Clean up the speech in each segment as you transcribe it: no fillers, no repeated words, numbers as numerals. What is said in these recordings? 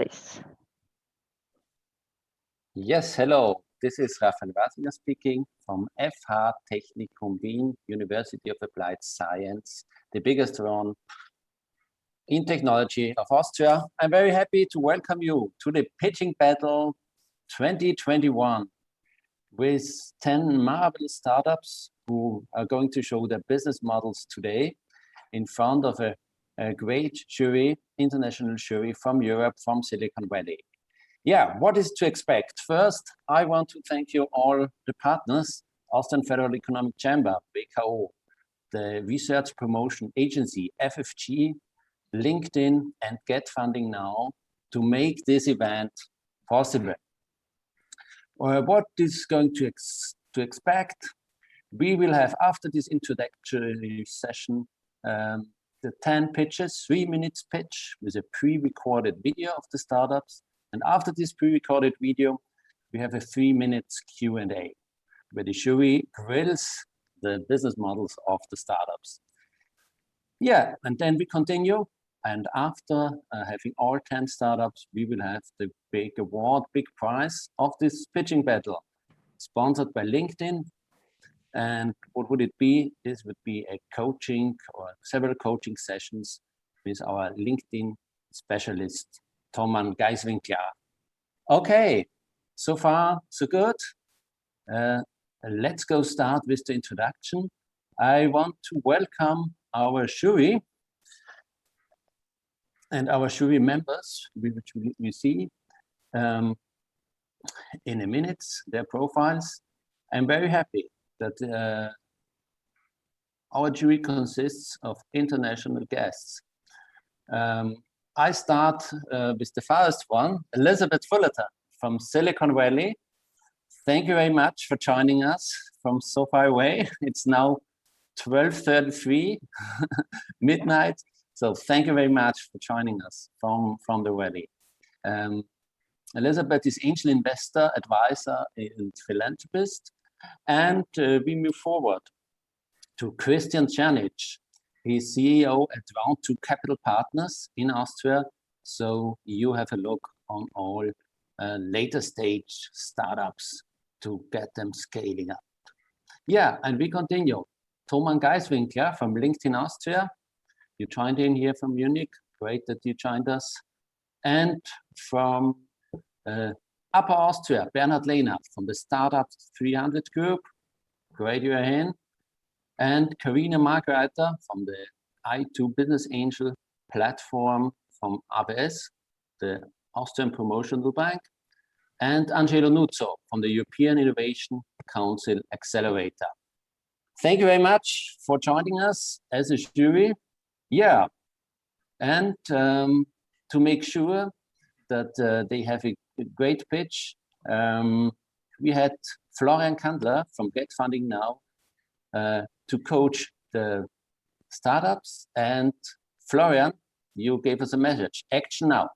please. Yes, hello. This is Raphael Wasinger speaking from FH Technikum Wien, University of Applied Science, the biggest one in technology of Austria. I'm very happy to welcome you to the pitching battle 2021 with 10 marvelous startups who are going to show their business models today in front of a great jury, international jury from Europe, from Silicon Valley. Yeah, what is to expect? First, I want to thank you all the partners, Austrian Federal Economic Chamber, WKO, the Research Promotion Agency, FFG, LinkedIn, and Get Funding Now to make this event possible. What is going to expect? We will have, after this introductory session, the 10 pitches, 3 minutes pitch with a pre-recorded video of the startups. And after this pre-recorded video, we have a 3 minutes Q&A where the jury grills the business models of the startups. Yeah, and then we continue. And after having all 10 startups, we will have the big award, big prize of this pitching battle, sponsored by LinkedIn. And what would it be? This would be a coaching or several coaching sessions with our LinkedIn specialist, Thomas Geiswinkler. Okay, so far, so good. Let's go start with the introduction. I want to welcome our jury and our jury members, which we see in a minute, their profiles. I'm very happy that our jury consists of international guests. I start with the first one, Elizabeth Fullerton from Silicon Valley. Thank you very much for joining us from so far away. It's now 12:33 midnight. So thank you very much for joining us from the valley. Elizabeth is angel investor, advisor, and philanthropist. And we move forward to Christian Czernic. He's CEO at Round 2 Capital Partners in Austria. So you have a look on all later stage startups to get them scaling up. Yeah, and we continue. Thomas Geiswinkler from LinkedIn Austria. You joined in here from Munich. Great that you joined us. And from Upper Austria, Bernhard Lehner from the Startup 300 Group. Great you're in. And Karina Markreiter from the I2 Business Angel platform from ABS, the Austrian Promotional Bank. And Angelo Nuzzo from the European Innovation Council Accelerator. Thank you very much for joining us as a jury. Yeah, and to make sure that they have a great pitch, we had Florian Kandler from Get Funding Now to coach the startups. And Florian, you gave us a message, action now.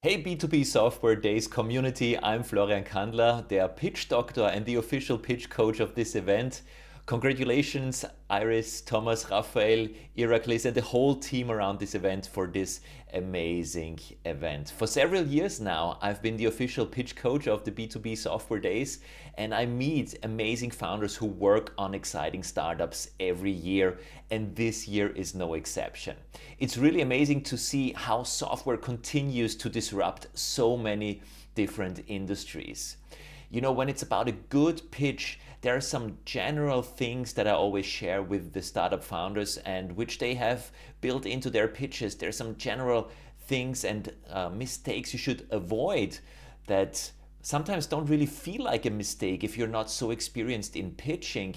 Hey B2B Software Days community, I'm Florian Kandler, the pitch doctor and the official pitch coach of this event. Congratulations Iris, Thomas, Raphael, Iraklis and the whole team around this event for this amazing event. For several years now, I've been the official pitch coach of the B2B Software Days, and I meet amazing founders who work on exciting startups every year, and this year is no exception. It's really amazing to see how software continues to disrupt so many different industries. You know, when it's about a good pitch, there are some general things that I always share with the startup founders and which they have built into their pitches. There's some general things and mistakes you should avoid that sometimes don't really feel like a mistake if you're not so experienced in pitching,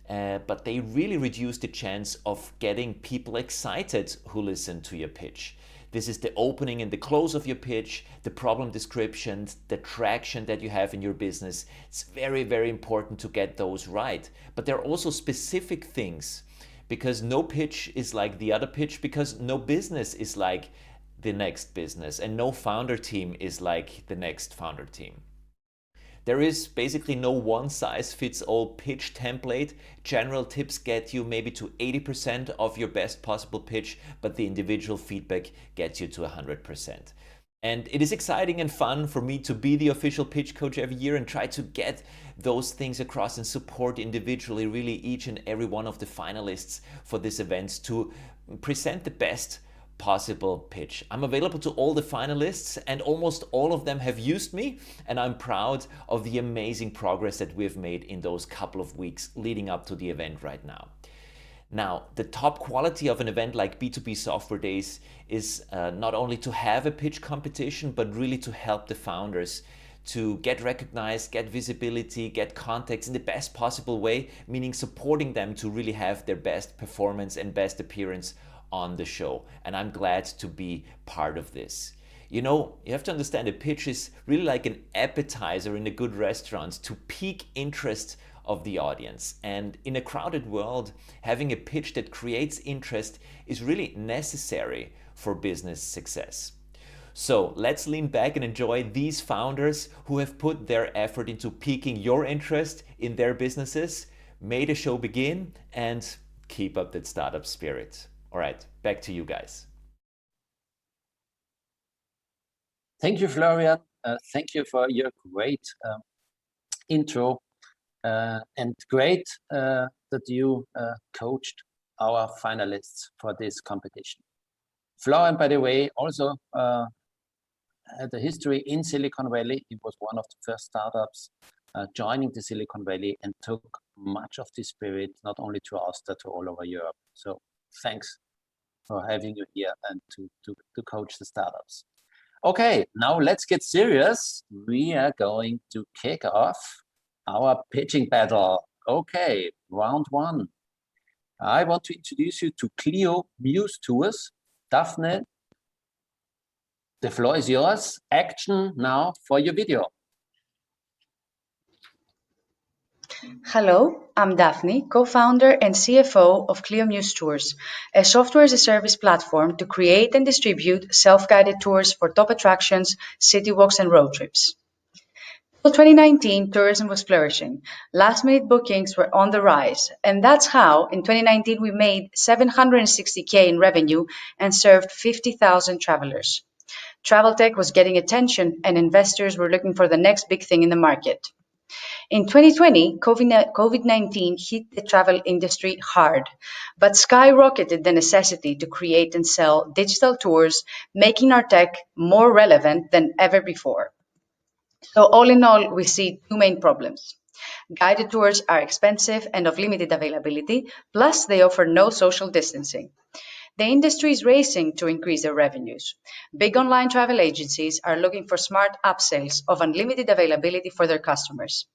but they really reduce the chance of getting people excited who listen to your pitch. This is the opening and the close of your pitch, the problem description, the traction that you have in your business. It's very, very important to get those right. But there are also specific things, because no pitch is like the other pitch, because no business is like the next business, and no founder team is like the next founder team. There is basically no one-size-fits-all pitch template. General tips get you maybe to 80% of your best possible pitch, but the individual feedback gets you to 100%. And it is exciting and fun for me to be the official pitch coach every year and try to get those things across and support individually really each and every one of the finalists for this event to present the best possible pitch. I'm available to all the finalists and almost all of them have used me, and I'm proud of the amazing progress that we've made in those couple of weeks leading up to the event right now. Now, the top quality of an event like B2B Software Days is not only to have a pitch competition, but really to help the founders to get recognized, get visibility, get contacts in the best possible way, meaning supporting them to really have their best performance and best appearance on the show. And I'm glad to be part of this. You know, you have to understand a pitch is really like an appetizer in a good restaurant to pique interest of the audience. And in a crowded world, having a pitch that creates interest is really necessary for business success. So let's lean back and enjoy these founders who have put their effort into piquing your interest in their businesses. May the show begin and keep up that startup spirit. All right, back to you guys. Thank you, Florian. Thank you for your great intro and great that you coached our finalists for this competition. Florian, by the way, also had a history in Silicon Valley. He was one of the first startups joining the Silicon Valley and took much of this spirit, not only to Austria, to all over Europe. So thanks for having you here and to coach the startups. Okay, now let's get serious. We are going to kick off our pitching battle. Okay, round one. I want to introduce you to Clio Muse Tours. Daphne, the floor is yours. Action now for your video. Hello, I'm Daphne, co-founder and CFO of Clio Muse Tours, a software as a service platform to create and distribute self-guided tours for top attractions, city walks, and road trips. Till 2019, tourism was flourishing. Last-minute bookings were on the rise, and that's how, in 2019, we made 760K in revenue and served 50,000 travelers. Travel tech was getting attention, and investors were looking for the next big thing in the market. In 2020, COVID-19 hit the travel industry hard, but skyrocketed the necessity to create and sell digital tours, making our tech more relevant than ever before. So all in all, we see two main problems. Guided tours are expensive and of limited availability, plus they offer no social distancing. The industry is racing to increase their revenues. Big online travel agencies are looking for smart upsells of unlimited availability for their customers.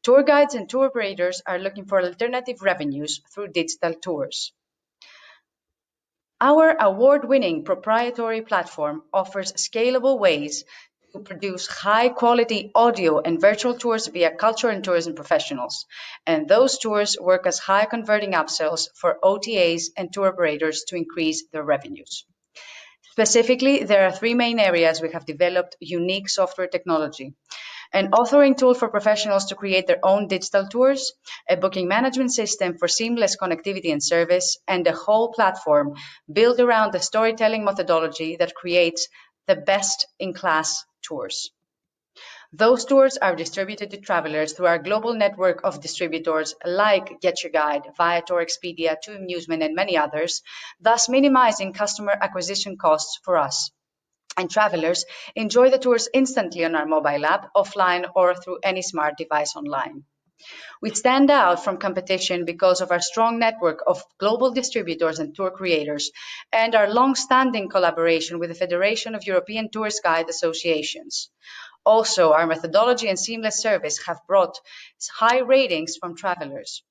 Tour guides and tour operators are looking for alternative revenues through digital tours. Our award-winning proprietary platform offers scalable ways to produce high-quality audio and virtual tours via culture and tourism professionals. And those tours work as high-converting upsells for OTAs and tour operators to increase their revenues. Specifically, there are three main areas we have developed unique software technology: an authoring tool for professionals to create their own digital tours, a booking management system for seamless connectivity and service, and a whole platform built around the storytelling methodology that creates the best-in-class tours. Those tours are distributed to travelers through our global network of distributors like Get Your Guide, Viator, Expedia, To Amusement, and many others, thus minimizing customer acquisition costs for us. And travelers enjoy the tours instantly on our mobile app, offline, or through any smart device online. We stand out from competition because of our strong network of global distributors and tour creators and our long-standing collaboration with the Federation of European Tourist Guide Associations. Also, our methodology and seamless service have brought high ratings from travelers.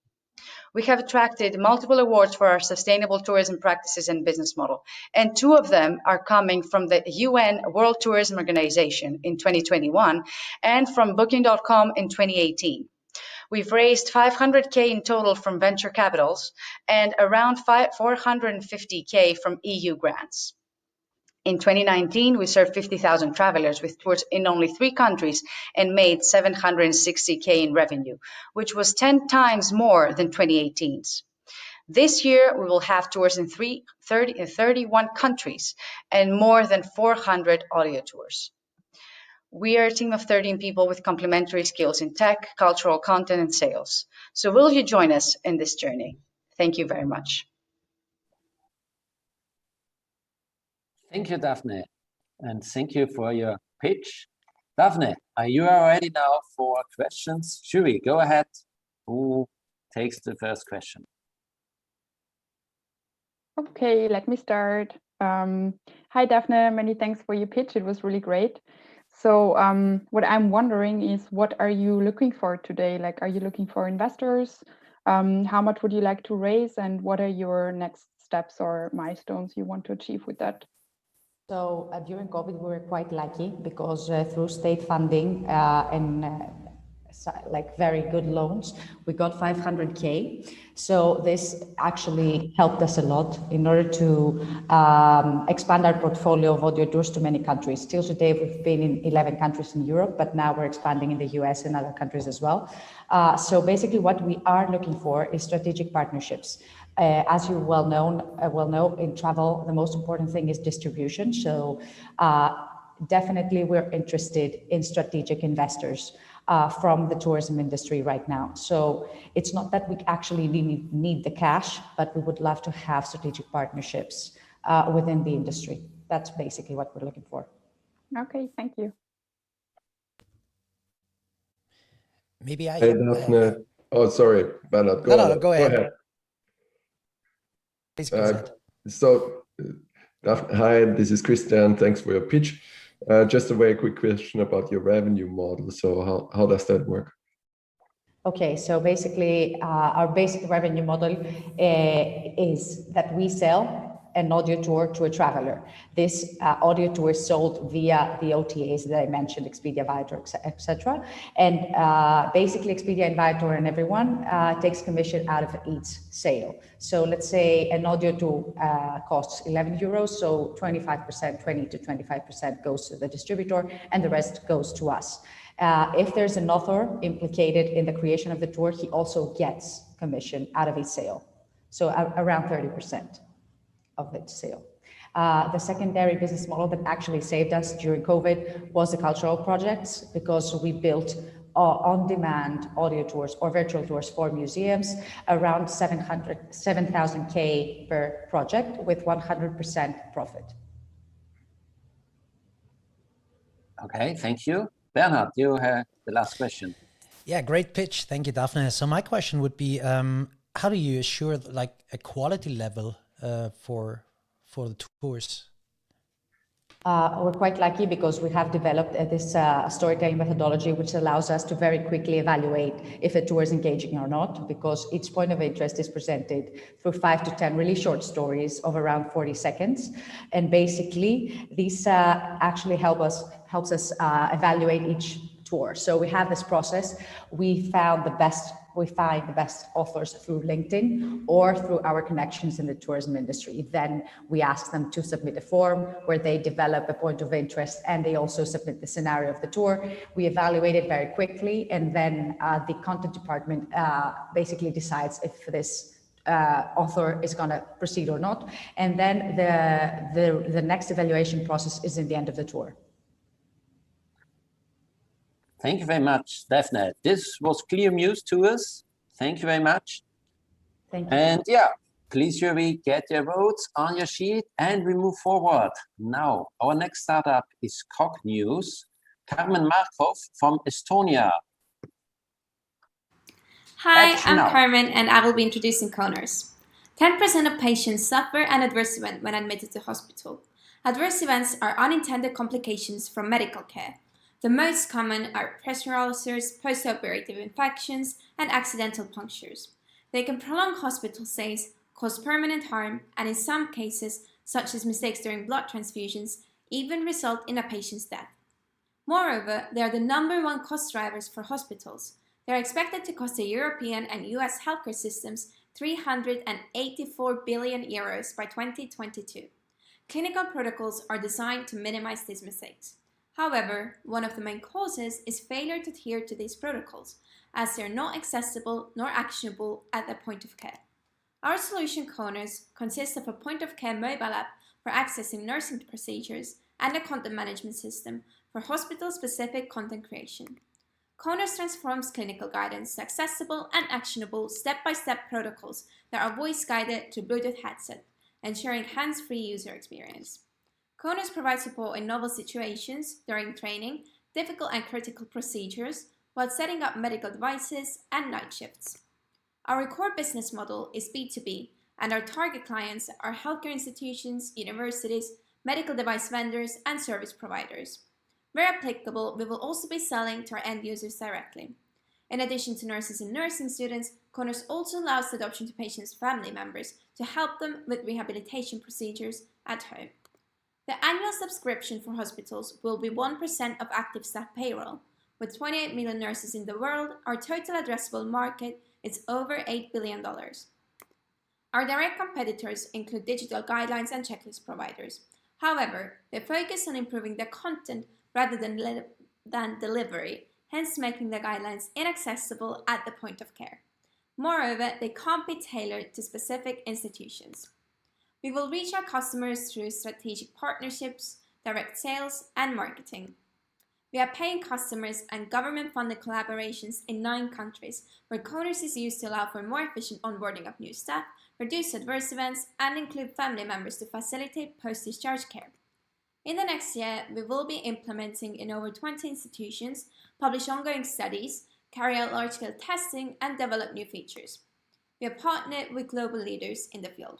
We have attracted multiple awards for our sustainable tourism practices and business model, and two of them are coming from the UN World Tourism Organization in 2021 and from Booking.com in 2018. We've raised 500K in total from venture capitals and around 450K from EU grants. In 2019, we served 50,000 travelers with tours in only 3 countries and made 760K in revenue, which was 10 times more than 2018's. This year, we will have tours in 31 countries and more than 400 audio tours. We are a team of 13 people with complementary skills in tech, cultural content, and sales. So will you join us in this journey? Thank you very much. Thank you, Daphne, and thank you for your pitch. Daphne, are you ready now for questions? Shuri, go ahead. Who takes the first question? Okay, let me start. Hi, Daphne. Many thanks for your pitch. It was really great. So what I'm wondering is, what are you looking for today? Like, are you looking for investors? How much would you like to raise? And what are your next steps or milestones you want to achieve with that? So during COVID, we were quite lucky because through state funding and like very good loans, we got 500K. So this actually helped us a lot in order to expand our portfolio of audio tours to many countries. Till today, we've been in 11 countries in Europe, but now we're expanding in the US and other countries as well. So basically what we are looking for is strategic partnerships. As you well know, in travel, the most important thing is distribution. So definitely we're interested in strategic investors from the tourism industry right now. So it's not that we actually need the cash, but we would love to have strategic partnerships within the industry. That's basically what we're looking for. Okay, thank you. Maybe I Hey, can. Daphne. Oh, sorry, Bernard. No, go ahead. Please go ahead. Daphne, hi, this is Christian. Thanks for your pitch. Just a very quick question about your revenue model. So how does that work? Okay, so basically our basic revenue model is that we sell an audio tour to a traveler. This audio tour is sold via the OTAs that I mentioned, Expedia, Viator, etc. And basically Expedia and Viator and everyone takes commission out of each sale. So let's say an audio tour costs 11 euros, so 25%, 20 to 25% goes to the distributor and the rest goes to us. If there's an author implicated in the creation of the tour, he also gets commission out of his sale. So around 30% of the sale. The secondary business model that actually saved us during COVID was the cultural projects, because we built on-demand audio tours or virtual tours for museums, around 7,000K per project with 100% profit. Okay, thank you. Bernhard, you have the last question. Yeah, great pitch. Thank you, Daphne. So my question would be, how do you assure like a quality level for the tours? We're quite lucky because we have developed this storytelling methodology, which allows us to very quickly evaluate if a tour is engaging or not, because each point of interest is presented through 5 to 10 really short stories of around 40 seconds. And basically, these actually helps us evaluate each tour. So we have this process. We find the best authors through LinkedIn or through our connections in the tourism industry. Then we ask them to submit a form where they develop a point of interest and they also submit the scenario of the tour. We evaluate it very quickly, and then the content department basically decides if this author is going to proceed or not. And then the next evaluation process is in the end of the tour. Thank you very much, Daphne. This was clear news to us. Thank you very much. Thank you. And yeah, please, Yuri, get your votes on your sheet and we move forward. Now, our next startup is Cog News. Carmen Markov from Estonia. Hi, Action I'm now. Carmen and I will be introducing co-nurse. 10% of patients suffer an adverse event when admitted to hospital. Adverse events are unintended complications from medical care. The most common are pressure ulcers, post-operative infections, and accidental punctures. They can prolong hospital stays, cause permanent harm, and in some cases, such as mistakes during blood transfusions, even result in a patient's death. Moreover, they are the #1 cost drivers for hospitals. They are expected to cost the European and US healthcare systems 384 billion euros by 2022. Clinical protocols are designed to minimize these mistakes. However, one of the main causes is failure to adhere to these protocols, as they are not accessible nor actionable at the point of care. Our solution, Konus, consists of a point-of-care mobile app for accessing nursing procedures and a content management system for hospital-specific content creation. Konus transforms clinical guidance to accessible and actionable step-by-step protocols that are voice-guided to Bluetooth headset, ensuring hands-free user experience. Konus provides support in novel situations during training, difficult and critical procedures, while setting up medical devices and night shifts. Our core business model is B2B, and our target clients are healthcare institutions, universities, medical device vendors, and service providers. Where applicable, we will also be selling to our end users directly. In addition to nurses and nursing students, Konus also allows adoption to patients' family members to help them with rehabilitation procedures at home. The annual subscription for hospitals will be 1% of active staff payroll. With 28 million nurses in the world, our total addressable market is over $8 billion. Our direct competitors include digital guidelines and checklist providers. However, they focus on improving the content rather than delivery, hence making the guidelines inaccessible at the point of care. Moreover, they can't be tailored to specific institutions. We will reach our customers through strategic partnerships, direct sales, and marketing. We are paying customers and government-funded collaborations in 9 countries, where Konus is used to allow for more efficient onboarding of new staff, reduce adverse events, and include family members to facilitate post-discharge care. In the next year, we will be implementing in over 20 institutions, publish ongoing studies, carry out large-scale testing, and develop new features. We have partnered with global leaders in the field,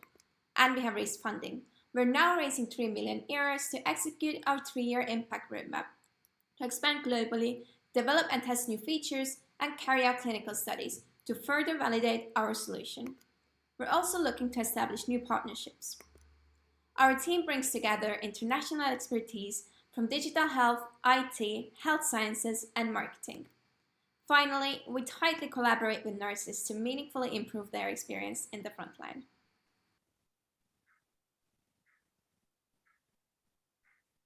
and we have raised funding. We're now raising 3 million euros to execute our 3-year impact roadmap, to expand globally, develop and test new features, and carry out clinical studies to further validate our solution. We're also looking to establish new partnerships. Our team brings together international expertise from digital health, IT, health sciences, and marketing. Finally, we tightly collaborate with nurses to meaningfully improve their experience in the front line.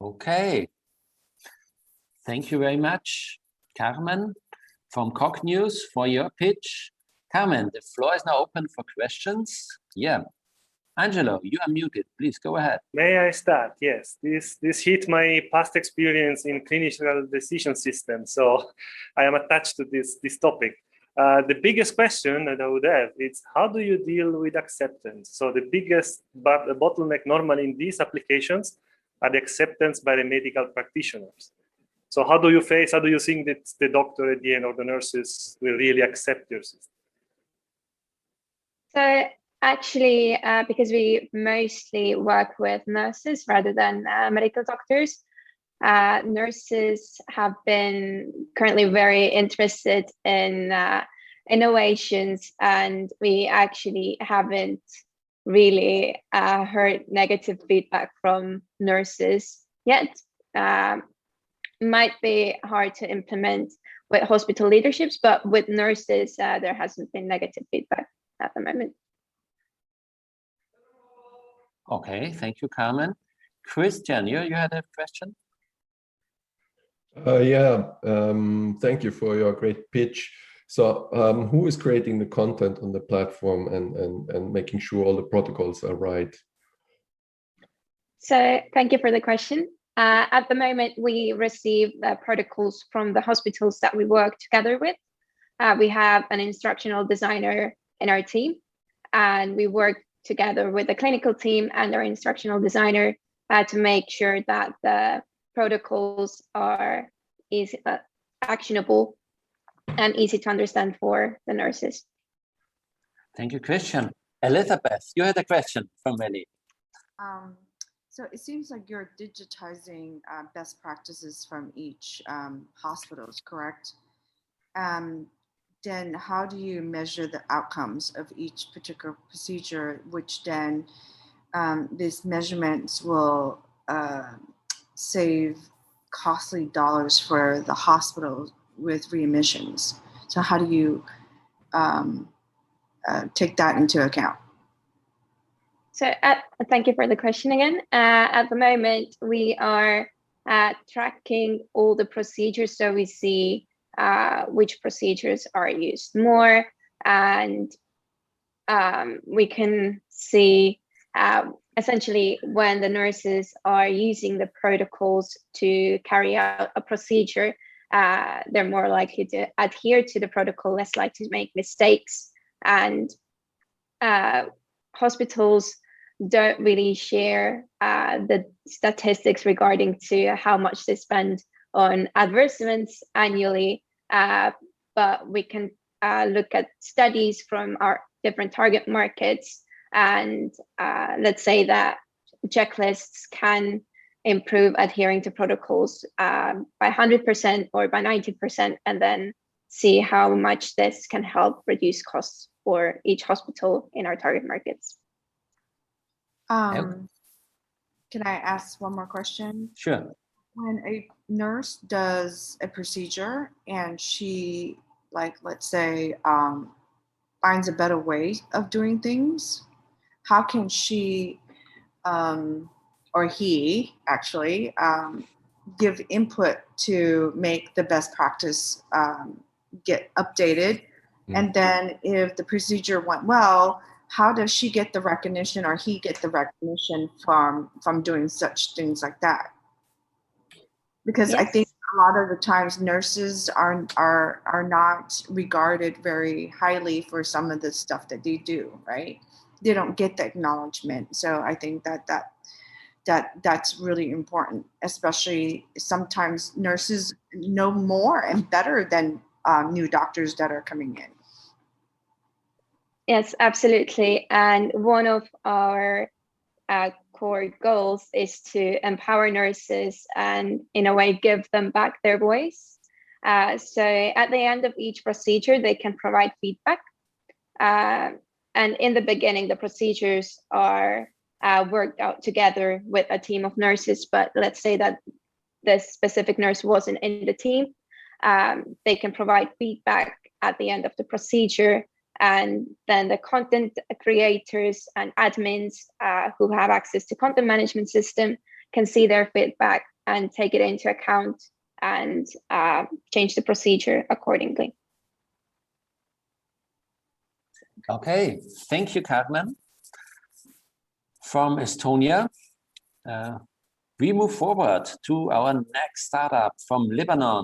Okay. Thank you very much, Carmen from Cog News for your pitch. Carmen, the floor is now open for questions. Yeah. Angelo, you are muted. Please go ahead. May I start? Yes. This hit my past experience in clinical decision systems, so I am attached to this topic. The biggest question that I would have is, how do you deal with acceptance? So the biggest bottleneck normally in these applications are the acceptance by the medical practitioners. So how do you think that the doctor at the end or the nurses will really accept your system? So actually, because we mostly work with nurses rather than medical doctors, nurses have been currently very interested in innovations, and we actually haven't really heard negative feedback from nurses yet. Might be hard to implement with hospital leaderships, but with nurses, there hasn't been negative feedback at the moment. Okay, thank you, Carmen. Christian, you had a question? Thank you for your great pitch. So who is creating the content on the platform and making sure all the protocols are right? So thank you for the question. At the moment, we receive the protocols from the hospitals that we work together with. We have an instructional designer in our team, and we work together with the clinical team and our instructional designer to make sure that the protocols are easy, actionable and easy to understand for the nurses. Thank you, Christian. Elizabeth, you had a question from Melly. So it seems like you're digitizing best practices from each hospitals, correct? Then how do you measure the outcomes of each particular procedure, which then these measurements will save costly dollars for the hospital with readmissions? So how do you take that into account? So thank you for the question again. At the moment, we are tracking all the procedures, so we see which procedures are used more, and we can see essentially when the nurses are using the protocols to carry out a procedure, they're more likely to adhere to the protocol, less likely to make mistakes. And hospitals don't really share the statistics regarding to how much they spend on adverse events annually, but we can look at studies from our different target markets, and let's say that checklists can improve adhering to protocols by 100% or by 90%, and then see how much this can help reduce costs for each hospital in our target markets. Can I ask one more question? Sure. When a nurse does a procedure and she, like, let's say, finds a better way of doing things, how can she or he actually give input to make the best practice get updated? And then if the procedure went well, how does she get the recognition or he get the recognition from doing such things like that? Because I think a lot of the times nurses are not regarded very highly for some of the stuff that they do, right? They don't get the acknowledgement. So I think that's really important, especially sometimes nurses know more and better than new doctors that are coming in. Yes, absolutely. And one of our core goals is to empower nurses and, in a way, give them back their voice. So at the end of each procedure, they can provide feedback. And in the beginning, the procedures are worked out together with a team of nurses. But let's say that this specific nurse wasn't in the team. They can provide feedback at the end of the procedure. And then the content creators and admins who have access to content management system can see their feedback and take it into account and change the procedure accordingly. Okay, thank you, Carmen. From Estonia, we move forward to our next startup from Lebanon.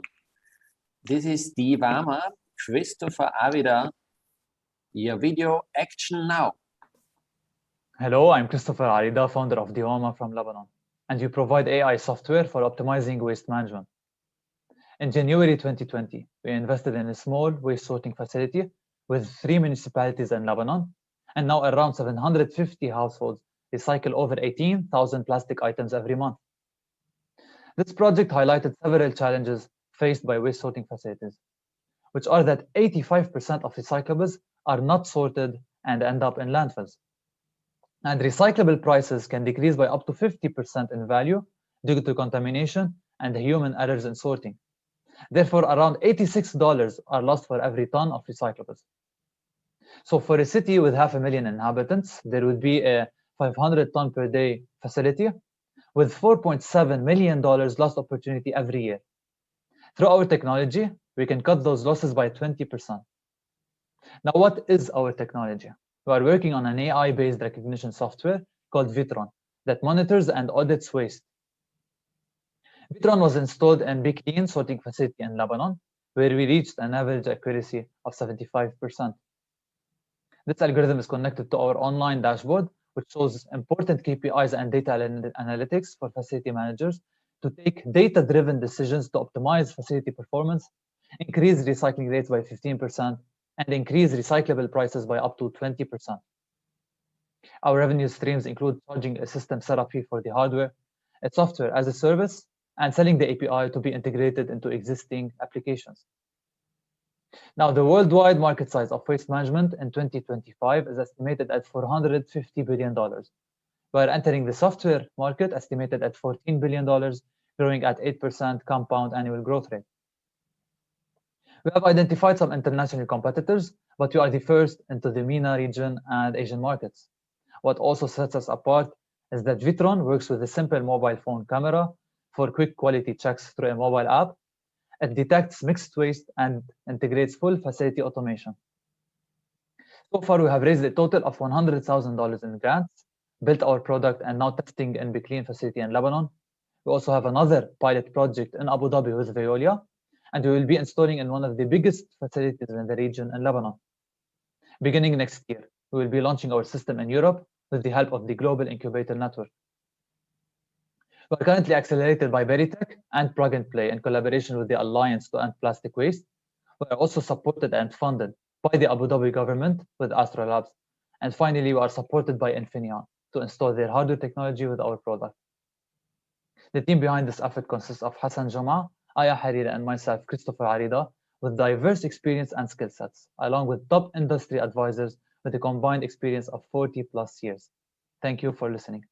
This is Divama, Christopher Avida. Your video action now. Hello, I'm Christopher Arida, founder of Diwama from Lebanon, and we provide AI software for optimizing waste management. In January 2020, we invested in a small waste sorting facility with 3 municipalities in Lebanon, and now around 750 households recycle over 18,000 plastic items every month. This project highlighted several challenges faced by waste sorting facilities, which are that 85% of recyclables are not sorted and end up in landfills. And recyclable prices can decrease by up to 50% in value due to contamination and human errors in sorting. Therefore, around $86 are lost for every ton of recyclables. So for a city with 500,000 inhabitants, there would be a 500 ton per day facility with $4.7 million lost opportunity every year. Through our technology, we can cut those losses by 20%. Now, what is our technology? We are working on an AI-based recognition software called Vitron that monitors and audits waste. Vitron was installed in Big Clean sorting facility in Lebanon, where we reached an average accuracy of 75%. This algorithm is connected to our online dashboard, which shows important KPIs and data analytics for facility managers to take data-driven decisions to optimize facility performance, increase recycling rates by 15%, and increase recyclable prices by up to 20%. Our revenue streams include charging a system setup fee for the hardware, a software as a service, and selling the API to be integrated into existing applications. Now, the worldwide market size of waste management in 2025 is estimated at $450 billion. We are entering the software market estimated at $14 billion, growing at 8% compound annual growth rate. We have identified some international competitors, but we are the first into the MENA region and Asian markets. What also sets us apart is that Vitron works with a simple mobile phone camera for quick quality checks through a mobile app. It detects mixed waste and integrates full facility automation. So far, we have raised a total of $100,000 in grants, built our product, and now testing in Biclean facility in Lebanon. We also have another pilot project in Abu Dhabi with Veolia, and we will be installing in one of the biggest facilities in the region in Lebanon. Beginning next year, we will be launching our system in Europe with the help of the Global Incubator Network. We are currently accelerated by Veritech and Plug and Play in collaboration with the Alliance to End Plastic Waste. We are also supported and funded by the Abu Dhabi government with Astra Labs. And finally, we are supported by Infineon to install their hardware technology with our product. The team behind this effort consists of Hassan Jama, Aya Harira, and myself, Christopher Arida, with diverse experience and skill sets, along with top industry advisors with a combined experience of 40 plus years. Thank you for listening.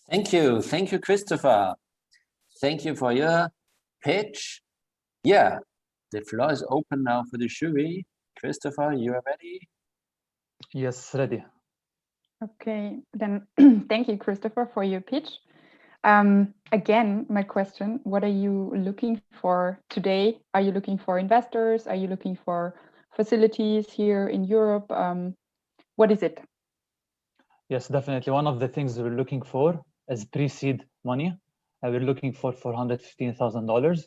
Thank you, Christopher. Thank you for your pitch. Yeah, the floor is open now for the jury. Christopher, you are ready? Yes, ready. Okay, then thank you, Christopher, for your pitch. Again, my question, what are you looking for today? Are you looking for investors? Are you looking for facilities here in Europe? What is it? Yes, definitely. One of the things we're looking for is pre-seed money. We're looking for $415,000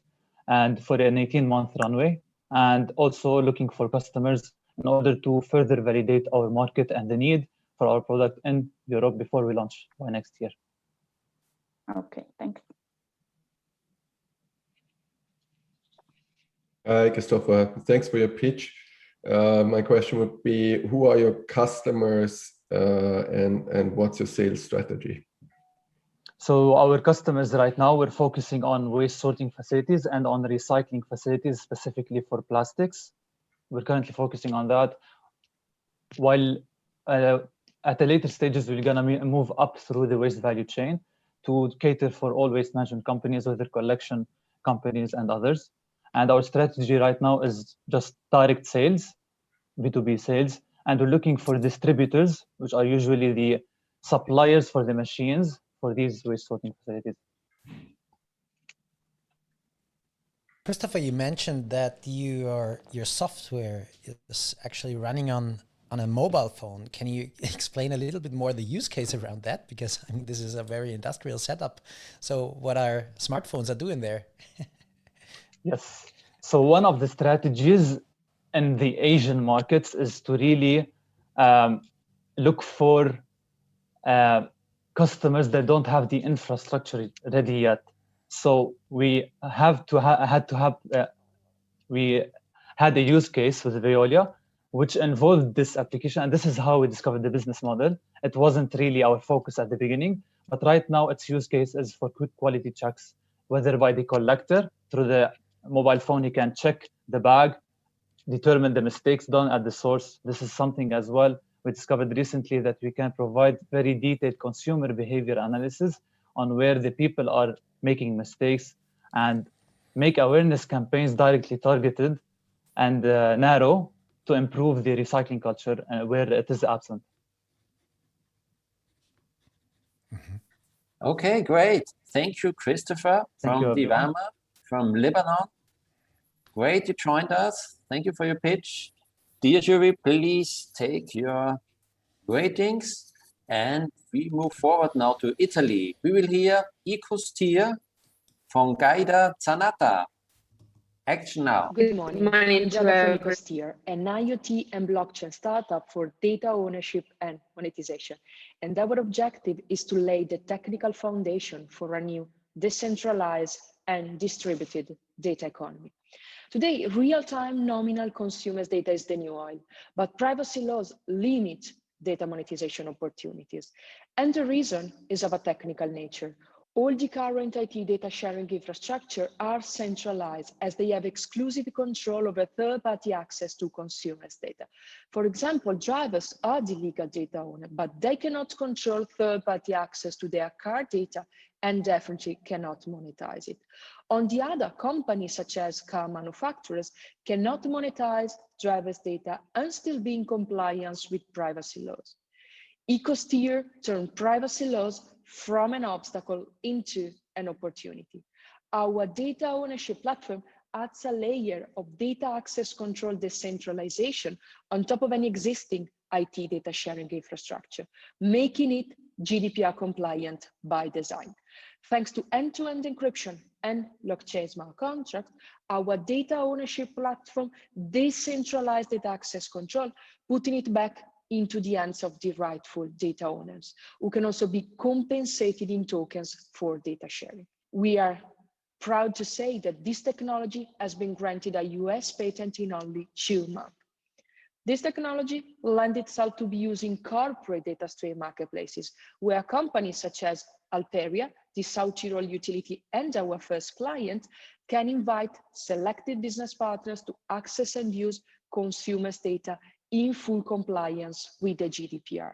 and for an 18-month runway, and also looking for customers in order to further validate our market and the need for our product in Europe before we launch by next year. Okay, thanks. Hi, Christopher. Thanks for your pitch. My question would be, who are your customers and what's your sales strategy? So our customers right now, we're focusing on waste sorting facilities and on recycling facilities, specifically for plastics. We're currently focusing on that. While at the later stages, we're gonna move up through the waste value chain to cater for all waste management companies, whether collection companies and others. And our strategy right now is just direct sales, B2B sales, and we're looking for distributors, which are usually the suppliers for the machines for these waste sorting facilities. Christopher, you mentioned that your software is actually running on a mobile phone. Can you explain a little bit more the use case around that? Because I mean, this is a very industrial setup. So what our smartphones are doing there? Yes. So one of the strategies in the Asian markets is to really look for customers that don't have the infrastructure ready yet. So we we had a use case with Veolia, which involved this application, and this is how we discovered the business model. It wasn't really our focus at the beginning, but right now its use case is for quick quality checks, whether by the collector through the mobile phone, he can check the bag, determine the mistakes done at the source. This is something as well we discovered recently, that we can provide very detailed consumer behavior analysis on where the people are making mistakes and make awareness campaigns directly targeted and narrow to improve the recycling culture where it is absent. Okay, great. Thank you, Christopher from Divama, from Lebanon. Great, you joined us. Thank you for your pitch. Dear jury, please take your ratings, and we move forward now to Italy. We will hear EcoSteer from Gaida Zanata. Action now. Good morning. I'm Giada from EcoSteer, an IoT and blockchain startup for data ownership and monetization. And our objective is to lay the technical foundation for a new decentralized and distributed data economy. Today, real-time nominal consumers data is the new oil, but privacy laws limit data monetization opportunities. And the reason is of a technical nature. All the current IT data sharing infrastructure are centralized as they have exclusive control over third-party access to consumers' data. For example, drivers are the legal data owner, but they cannot control third-party access to their car data and definitely cannot monetize it. On the other, companies such as car manufacturers cannot monetize drivers' data and still be in compliance with privacy laws. EcoSteer turned privacy laws from an obstacle into an opportunity. Our data ownership platform adds a layer of data access control decentralization on top of an existing IT data sharing infrastructure, making it GDPR compliant by design. Thanks to end-to-end encryption and blockchain smart contracts, our data ownership platform decentralized data access control, putting it back into the hands of the rightful data owners, who can also be compensated in tokens for data sharing. We are proud to say that this technology has been granted a US patent in only 2 months. This technology lends itself to be used in corporate data stream marketplaces, where companies such as Alperia, the South Tyrol utility, and our first client can invite selected business partners to access and use consumers' data in full compliance with the GDPR.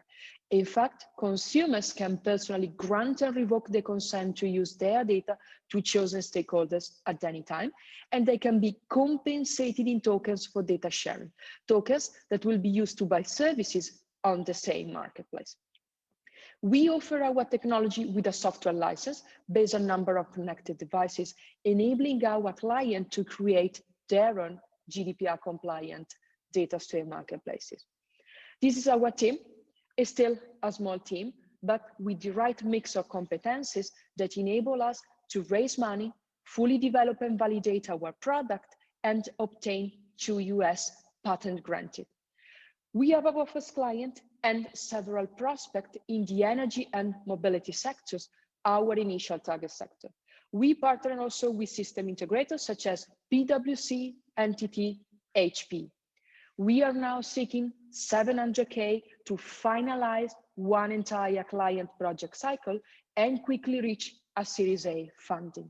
In fact, consumers can personally grant and revoke the consent to use their data to chosen stakeholders at any time, and they can be compensated in tokens for data sharing, tokens that will be used to buy services on the same marketplace. We offer our technology with a software license based on number of connected devices, enabling our client to create their own GDPR compliant data stream marketplaces. This is our team. It's still a small team, but with the right mix of competencies that enable us to raise money, fully develop and validate our product, and obtain 2 US patent granted. We have our first client and several prospects in the energy and mobility sectors, our initial target sector. We partner also with system integrators such as PwC, NTT, HP. We are now seeking 700K to finalize one entire client project cycle and quickly reach a Series A funding.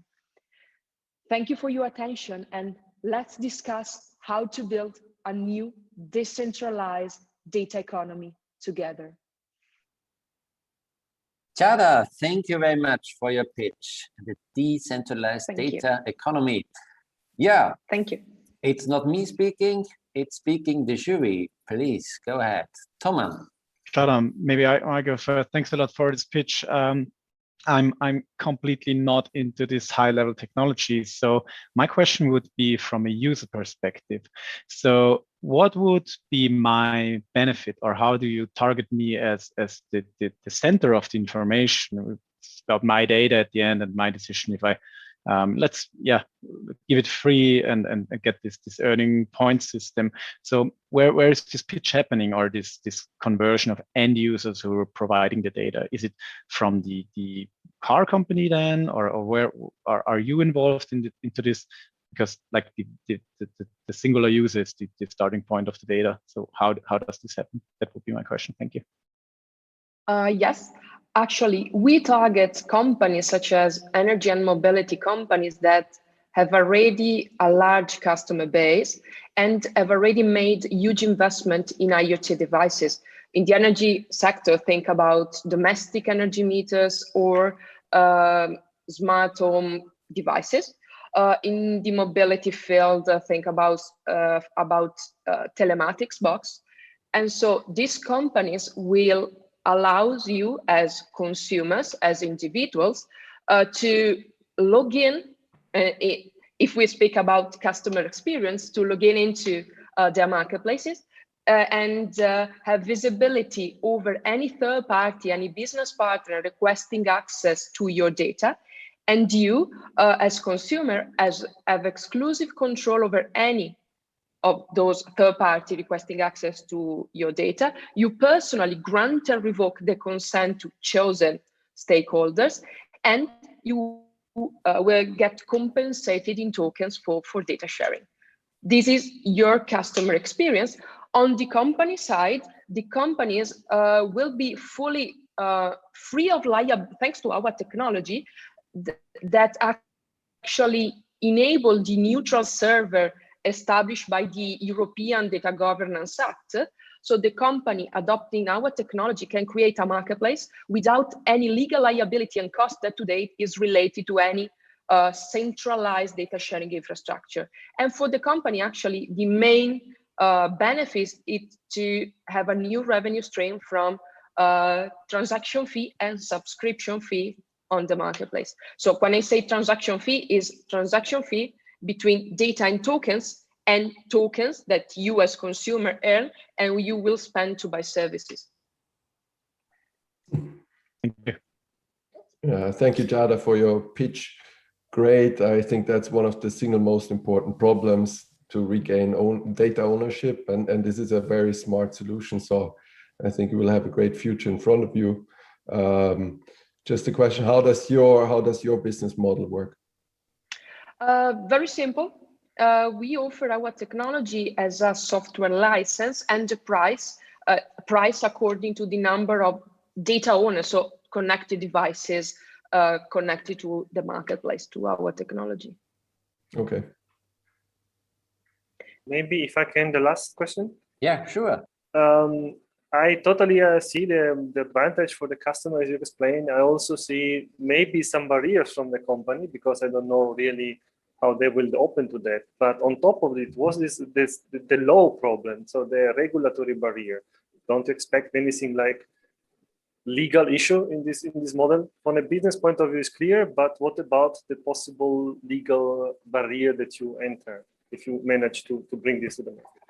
Thank you for your attention, and let's discuss how to build a new decentralized data economy together. Chada, thank you very much for your pitch. The decentralized data economy. Yeah. Thank you. It's not me speaking, it's speaking the jury. Please go ahead. Thomas. Shadam, maybe I go first. Thanks a lot for this pitch. I'm completely not into this high-level technology. So my question would be from a user perspective. So what would be my benefit, or how do you target me as the center of the information? It's about my data at the end and my decision if I let's give it free and get this earning point system. So where is this pitch happening, or this conversion of end users who are providing the data? Is it from the car company then, or where are you involved into this? Because like the singular user is the starting point of the data. So how does this happen? That would be my question. Thank you. Yes. Actually, we target companies such as energy and mobility companies that have already a large customer base and have already made huge investment in IoT devices. In the energy sector, think about domestic energy meters or smart home devices. In the mobility field, think about telematics box. And so these companies will allows you as consumers, as individuals, to log in, if we speak about customer experience, to log in into their marketplaces and have visibility over any third party, any business partner requesting access to your data. And you, as consumer, have exclusive control over any of those third party requesting access to your data. You personally grant and revoke the consent to chosen stakeholders, and you will get compensated in tokens for data sharing. This is your customer experience. On the company side, the companies will be fully free of liability, thanks to our technology that actually enable the neutral server established by the European Data Governance Act. So the company adopting our technology can create a marketplace without any legal liability and cost that today is related to any centralized data sharing infrastructure. And for the company, actually, the main benefit is to have a new revenue stream from transaction fee and subscription fee on the marketplace. So when I say transaction fee between data and tokens that you as consumer earn and you will spend to buy services. Thank you. Thank you, Jada, for your pitch. Great. I think that's one of the single most important problems to regain data ownership, and this is a very smart solution. So I think you will have a great future in front of you. Just a question: how does your business model work? Very simple. We offer our technology as a software license and the price according to the number of data owners, so connected devices connected to the marketplace, to our technology. Okay. Maybe if I can, the last question. Yeah, sure. I totally see the advantage for the customer, as you explained. I also see maybe some barriers from the company because I don't know really how they will open to that. But on top of it, was the law problem, so the regulatory barrier. Don't expect anything like legal issue in this model. From a business point of view, is clear. But what about the possible legal barrier that you enter if you manage to bring this to the market?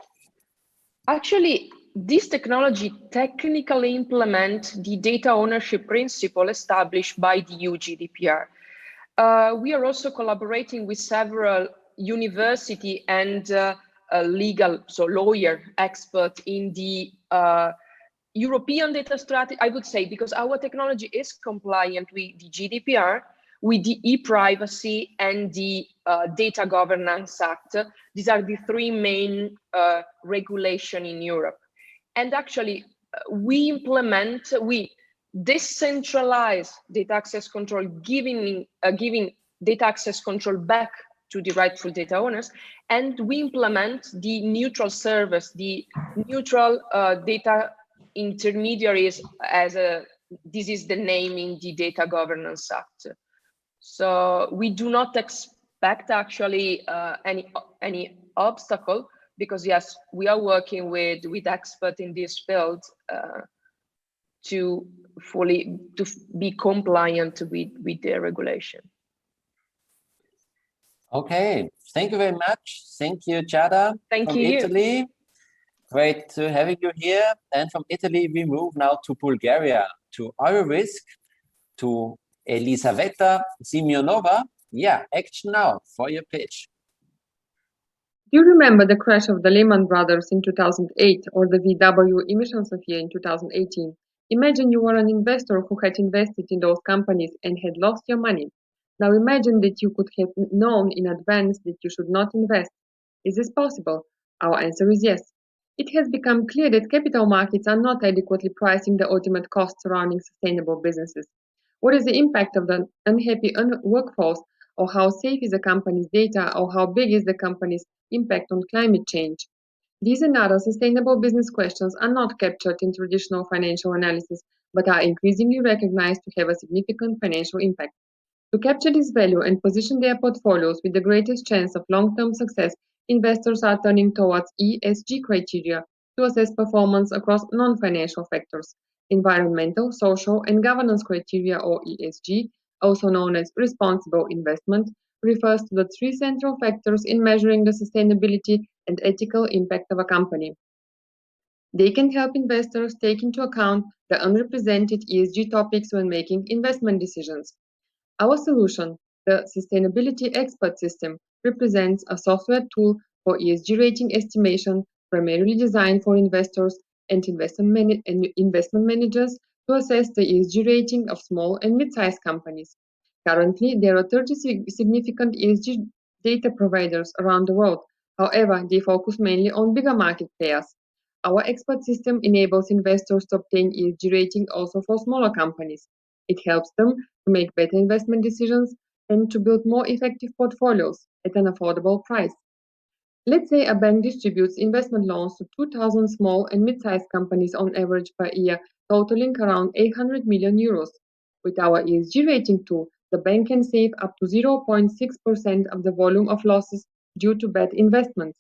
Actually, this technology technically implements the data ownership principle established by the EU GDPR. We are also collaborating with several university and legal, so lawyer experts in the European data strategy, I would say, because our technology is compliant with the GDPR, with the e-privacy and the Data Governance Act. These are the three main regulations in Europe. And actually, we decentralize data access control, giving data access control back to the rightful data owners, and we implement the neutral service, the neutral data intermediaries this is the name in the Data Governance Act. So we do not expect actually any obstacle, because yes, we are working with experts in this field to be compliant with the regulation. Okay, thank you very much. Thank you, Jada. Thank from you. Italy. Great to having you here. And from Italy, we move now to Bulgaria, to Risk, to Elisaveta Simionova. Yeah, action now for your pitch. Do you remember the crash of the Lehman Brothers in 2008 or the VW emissions of year in 2018? Imagine you were an investor who had invested in those companies and had lost your money. Now imagine that you could have known in advance that you should not invest. Is this possible? Our answer is yes. It has become clear that capital markets are not adequately pricing the ultimate costs surrounding sustainable businesses. What is the impact of the unhappy workforce, or how safe is a company's data, or how big is the company's impact on climate change? These and other sustainable business questions are not captured in traditional financial analysis, but are increasingly recognized to have a significant financial impact. To capture this value and position their portfolios with the greatest chance of long-term success, investors are turning towards ESG criteria to assess performance across non-financial factors. Environmental, social, and governance criteria, or ESG, also known as responsible investment, refers to the three central factors in measuring the sustainability and ethical impact of a company. They can help investors take into account the unrepresented ESG topics when making investment decisions. Our solution, the Sustainability Expert System, represents a software tool for ESG rating estimation, primarily designed for investors and investment managers to assess the ESG rating of small and mid-sized companies. Currently, there are 30 significant ESG data providers around the world. However, they focus mainly on bigger market players. Our expert system enables investors to obtain ESG rating also for smaller companies. It helps them to make better investment decisions and to build more effective portfolios at an affordable price. Let's say a bank distributes investment loans to 2,000 small and mid-sized companies on average per year, totaling around 800 million euros. With our ESG rating tool, the bank can save up to 0.6% of the volume of losses due to bad investments.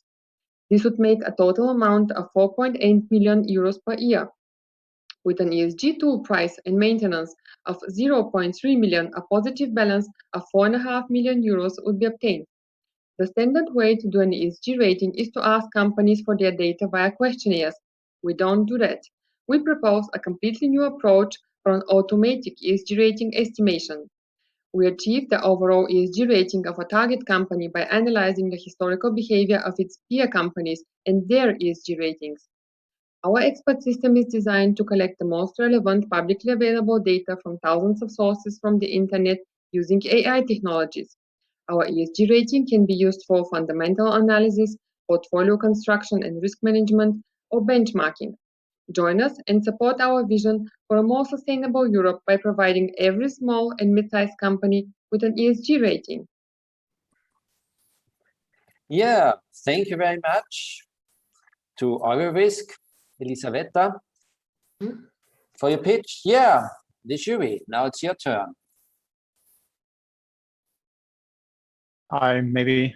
This would make a total amount of 4.8 million euros per year. With an ESG tool price and maintenance of 0.3 million, a positive balance of 4.5 million euros would be obtained. The standard way to do an ESG rating is to ask companies for their data via questionnaires. We don't do that. We propose a completely new approach for an automatic ESG rating estimation. We achieve the overall ESG rating of a target company by analyzing the historical behavior of its peer companies and their ESG ratings. Our expert system is designed to collect the most relevant publicly available data from thousands of sources from the internet using AI technologies. Our ESG rating can be used for fundamental analysis, portfolio construction and risk management, or benchmarking. Join us and support our vision for a more sustainable Europe by providing every small and mid-sized company with an ESG rating. Yeah, thank you very much to Eurorisk, Elisaveta, for your pitch. Yeah, the jury, now it's your turn. Maybe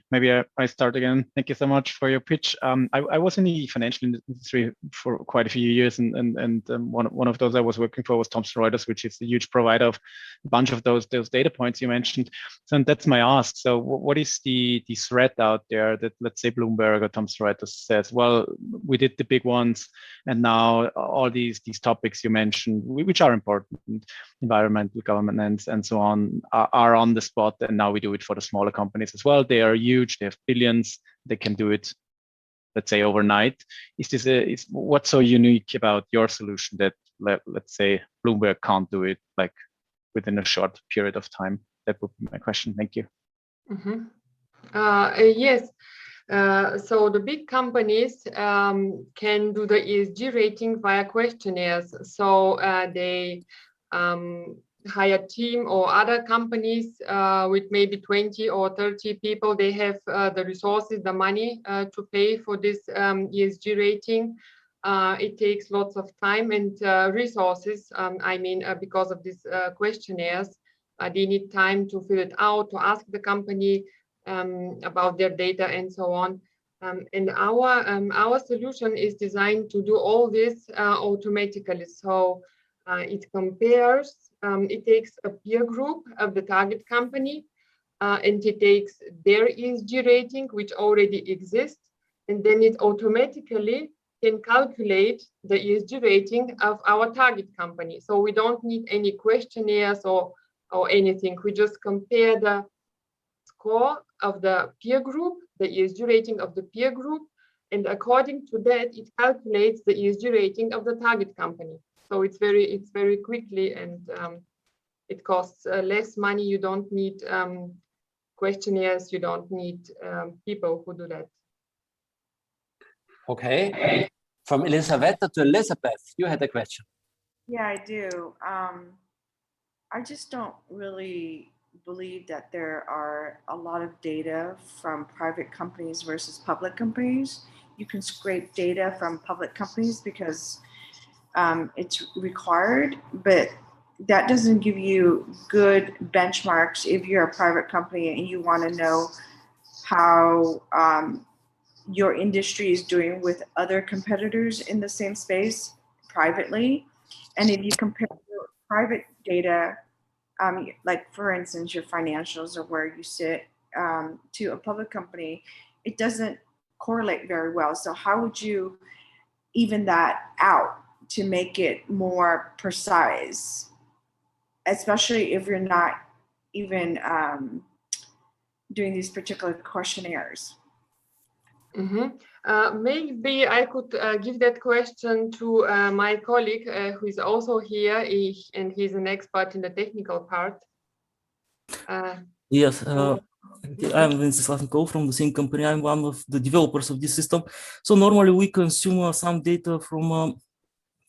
I start again. Thank you so much for your pitch. I was in the financial industry for quite a few years, and one of those I was working for was Thomson Reuters, which is a huge provider of a bunch of those data points you mentioned. So that's my ask. So what is the threat out there that, let's say, Bloomberg or Thomson Reuters says, well, we did the big ones, and now all these topics you mentioned, which are important, environmental governance and so on, are on the spot, and now we do it for the smaller companies as well. They are huge, they have billions, they can do it, let's say, overnight. Is what's so unique about your solution that let's say Bloomberg can't do it like within a short period of time? That would be my question. Thank you. Yes. So the big companies can do the ESG rating via questionnaires. So they hire a team or other companies with maybe 20 or 30 people. They have the resources, the money to pay for this ESG rating. It takes lots of time and resources. Because of these questionnaires, they need time to fill it out, to ask the company about their data and so on. And our solution is designed to do all this automatically. So it compares, it takes a peer group of the target company, and it takes their ESG rating, which already exists, and then it automatically can calculate the ESG rating of our target company. So we don't need any questionnaires or anything. We just compare the score of the peer group, the ESG rating of the peer group, and according to that, it calculates the ESG rating of the target company. So it's very quickly, and it costs less money. You don't need questionnaires. You don't need people who do that. Okay. From Elisaveta to Elizabeth, you had a question. Yeah, I do. I just don't really believe that there are a lot of data from private companies versus public companies. You can scrape data from public companies because it's required, but that doesn't give you good benchmarks if you're a private company and you want to know how your industry is doing with other competitors in the same space privately. And if you compare your private data, like for instance, your financials or where you sit, to a public company, it doesn't correlate very well. So how would you even that out to make it more precise, especially if you're not even doing these particular questionnaires? Maybe I could give that question to my colleague who is also here, and he's an expert in the technical part. Yes, I'm Vincenslav Nikol from the same company. I'm one of the developers of this system. So normally we consume some data from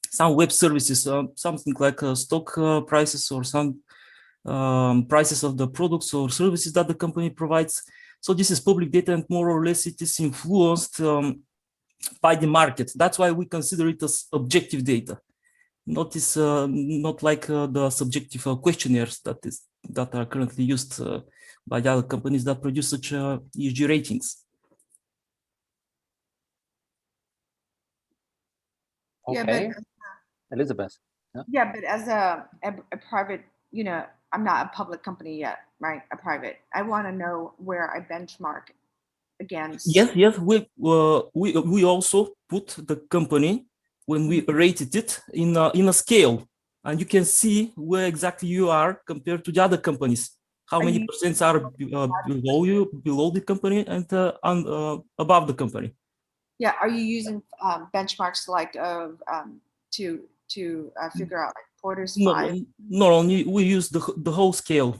some web services, something like stock prices or some prices of the products or services that the company provides. So this is public data, and more or less it is influenced by the market. That's why we consider it as objective data, not like the subjective questionnaires that are currently used by other companies that produce such ESG ratings. Okay, Elizabeth. Yeah, but as a private, I'm not a public company yet, right? A private. I want to know where I benchmark against? Yes. We also put the company when we rated it in a scale, and you can see where exactly you are compared to the other companies. How many percents are below you, below the company, and above the company? Yeah, are you using benchmarks like to figure out like Porter's No, 5? not only we use the whole scale,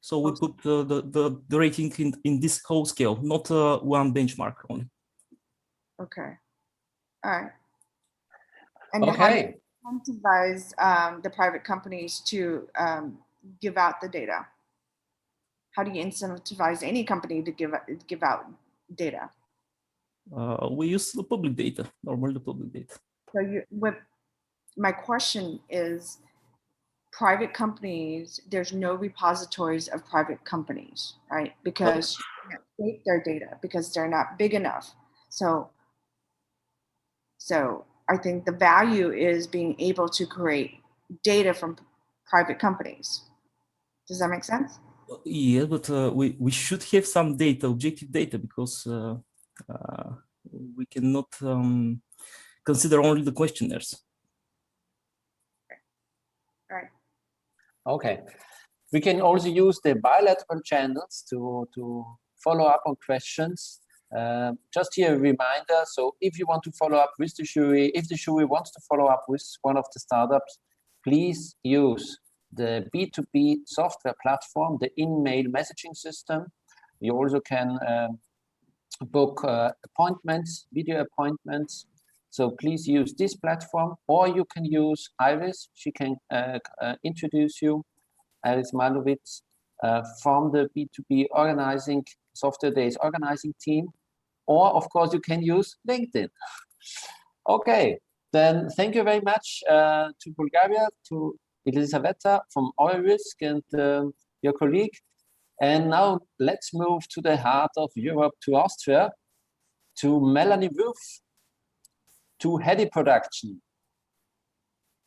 So we put the rating in this whole scale, not one benchmark only. Okay, all right. And Okay. how do you incentivize the private companies to give out the data? How do you incentivize any company to give out data? We use the public data, normally the public data. So my question is, private companies, there's no repositories of private companies, right? Because you can't take their data because they're not big enough. So I think the value is being able to create data from private companies. Does that make sense? Yeah, but we should have some data, objective data, because we cannot consider only the questionnaires. Right. Okay. We can also use the bilateral channels to follow up on questions. Just here a reminder, so if you want to follow up with the jury, if the jury wants to follow up with one of the startups, please use the B2B software platform, the in-mail messaging system. You also can book appointments, video appointments. So please use this platform, or you can use Iris. She can introduce you, Iris Malowitz, from the B2B organizing software days organizing team, or of course you can use LinkedIn. Okay, then thank you very much to Bulgaria, to Elisaveta from Eurisk and your colleague. And now let's move to the heart of Europe, to Austria, to Melanie Wolf, to Heady Production.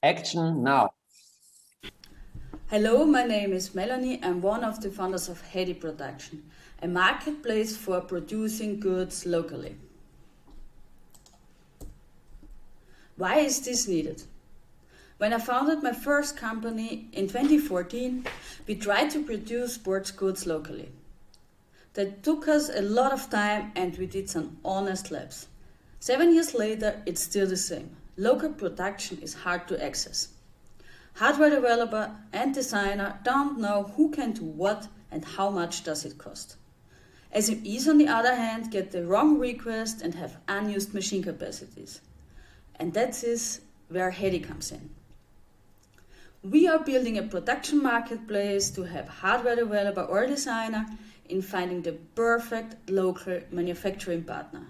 Action now. Hello, my name is Melanie. I'm one of the founders of Heady Production, a marketplace for producing goods locally. Why is this needed? When I founded my first company in 2014, we tried to produce sports goods locally. That took us a lot of time and we did some honest labs. 7 years later, it's still the same. Local production is hard to access. Hardware developer and designer don't know who can do what and how much does it cost. SMEs, on the other hand, get the wrong request and have unused machine capacities. And that is where Heady comes in. We are building a production marketplace to help hardware developer or designer in finding the perfect local manufacturing partner,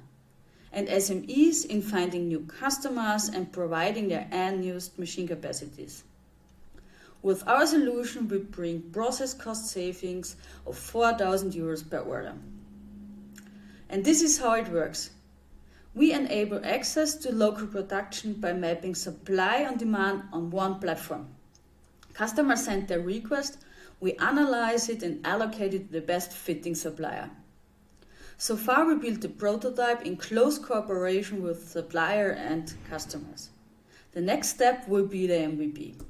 and SMEs in finding new customers and providing their unused machine capacities. With our solution, we bring process cost savings of 4,000 euros per order. And this is how it works. We enable access to local production by mapping supply on demand on one platform. Customers send their request, we analyze it and allocate it to the best fitting supplier. So far, we built the prototype in close cooperation with supplier and customers. The next step will be the MVP.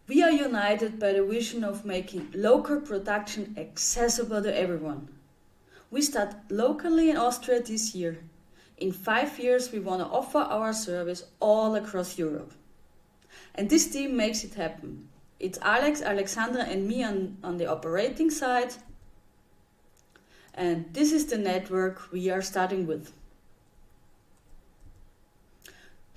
We are united by the vision of making local production accessible to everyone. We start locally in Austria this year. In 5 years, we want to offer our service all across Europe. And this team makes it happen. It's Alex, Alexandra, and me on the operating side. And this is the network we are starting with.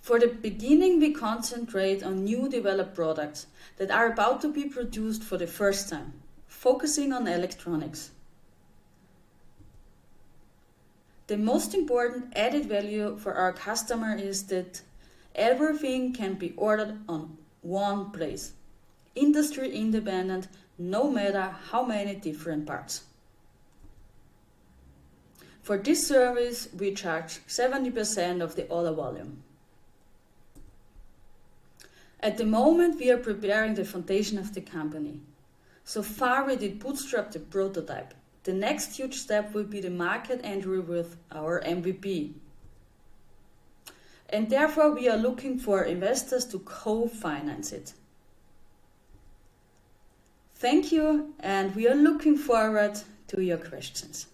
For the beginning, we concentrate on new developed products that are about to be produced for the first time, focusing on electronics. The most important added value for our customer is that everything can be ordered on one place, industry independent, no matter how many different parts. For this service, we charge 70% of the order volume. At the moment, we are preparing the foundation of the company. So far we did bootstrap the prototype. The next huge step will be the market entry with our MVP. And therefore we are looking for investors to co-finance it. Thank you, and we are looking forward to your questions.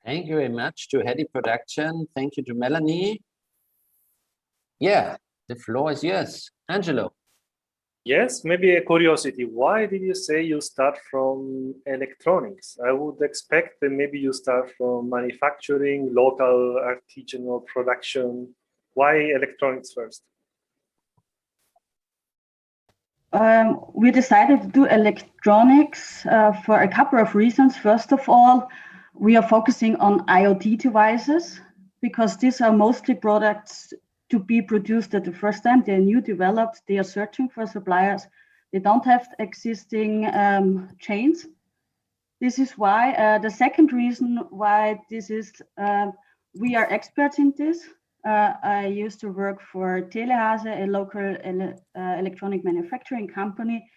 Thank you very much to Hedy Production. Thank you to Melanie. Yeah, the floor is yours. Angelo. Yes, maybe a curiosity. Why did you say you start from electronics? I would expect that maybe you start from manufacturing, local artisanal production. Why electronics first? We decided to do electronics for a couple of reasons. First of all, we are focusing on IoT devices because these are mostly products to be produced at the first time. They're new developed. They are searching for suppliers. They don't have existing chains. This is why the second reason why this is, we are experts in this. I used to work for Telehase, a local electronic manufacturing company,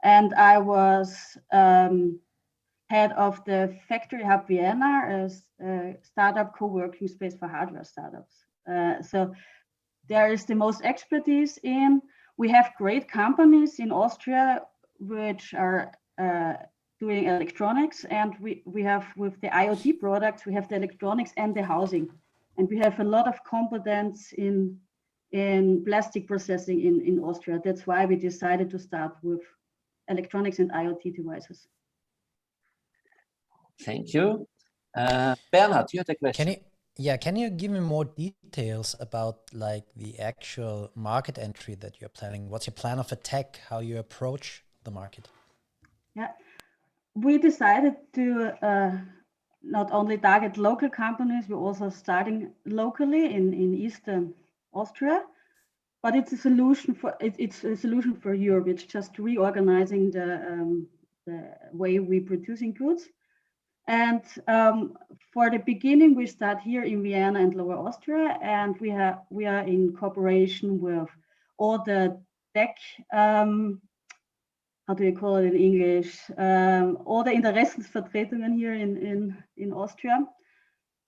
and I was head of the Factory Hub Vienna, a startup co-working space for hardware startups. So there is the most expertise in. We have great companies in Austria which are doing electronics, and we have with the IoT products, we have the electronics and the housing. And we have a lot of competence in plastic processing in Austria. That's why we decided to start with electronics and IoT devices. Thank you. Bernhard, you had a question. Can you give me more details about like the actual market entry that you're planning? What's your plan of attack, how you approach the market? Yeah, we decided to not only target local companies, we're also starting locally in Eastern Austria, but it's a solution for Europe. It's just reorganizing the way we're producing goods. And for the beginning, we start here in Vienna and Lower Austria, and we are in cooperation with all the tech, how do you call it in English? All the Interessensvertretungen here in Austria.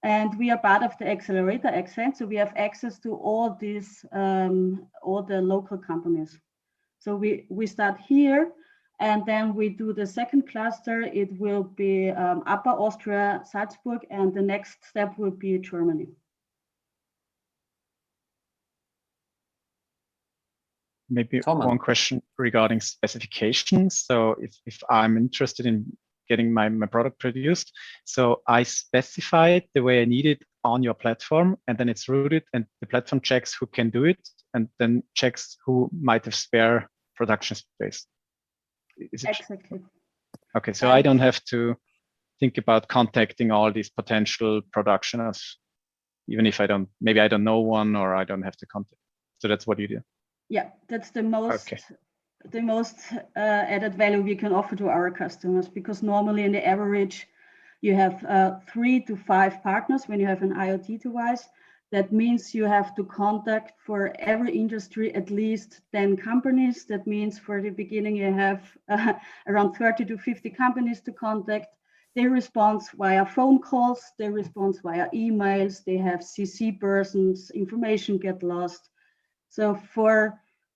And we are part of the accelerator Accent, so we have access to all these, all the local companies. So we start here, and then we do the second cluster. It will be Upper Austria, Salzburg, and the next step will be Germany. Maybe one question regarding specifications. So if I'm interested in getting my product produced, so I specify it the way I need it on your platform, and then it's routed, and the platform checks who can do it, and then checks who might have spare production space. Is it? Exactly. Okay, so I don't have to think about contacting all these potential productioners, even if maybe I don't know one, or I don't have to contact. So that's what you do. Yeah, that's the most added value we can offer to our customers, because normally in the average you have 3 to 5 partners when you have an IoT device. That means you have to contact for every industry at least 10 companies. That means for the beginning you have around 30 to 50 companies to contact. They respond via phone calls, they respond via emails, they have CC persons, information get lost. So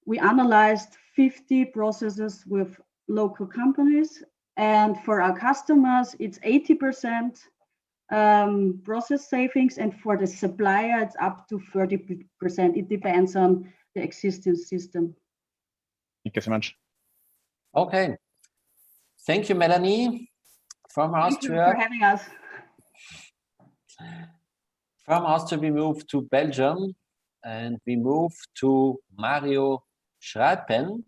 we analyzed 50 processes with local companies, and for our customers, it's 80% process savings, and for the supplier, it's up to 30%. It depends on the existing system. Thank you so much. Okay. Thank you, Melanie, from Austria. Thank you for having us. From Austria, we move to Belgium, and we move to Mario Schreipen,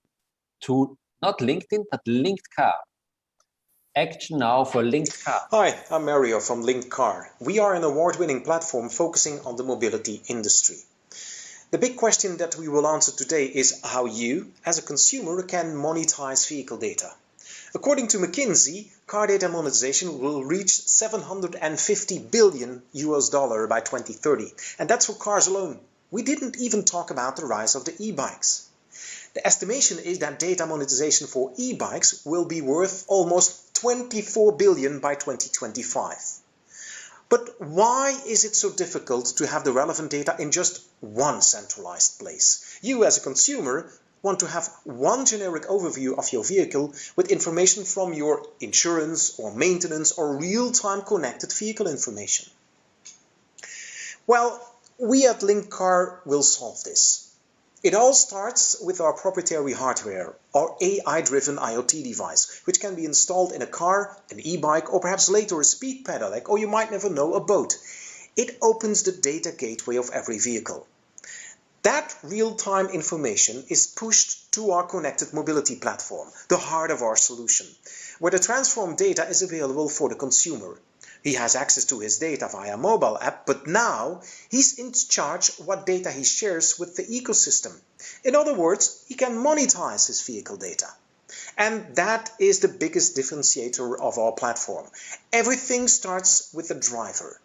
to not LinkedIn, but Linked Car. Action now for Linked Car. Hi, I'm Mario from Linked Car. We are an award-winning platform focusing on the mobility industry. The big question that we will answer today is how you, as a consumer, can monetize vehicle data. According to McKinsey, car data monetization will reach $750 billion by 2030, and that's for cars alone. We didn't even talk about the rise of the e-bikes. The estimation is that data monetization for e-bikes will be worth almost 24 billion by 2025. But why is it so difficult to have the relevant data in just one centralized place? You as a consumer want to have one generic overview of your vehicle with information from your insurance or maintenance or real-time connected vehicle information. Well, we at Linkcar will solve this. It all starts with our proprietary hardware, our AI-driven IoT device, which can be installed in a car, an e-bike, or perhaps later a speed pedelec, or you might never know, a boat. It opens the data gateway of every vehicle. That real-time information is pushed to our connected mobility platform, the heart of our solution, where the transformed data is available for the consumer. He has access to his data via a mobile app, but now he's in charge what data he shares with the ecosystem. In other words, he can monetize his vehicle data. And that is the biggest differentiator of our platform. Everything starts with the driver.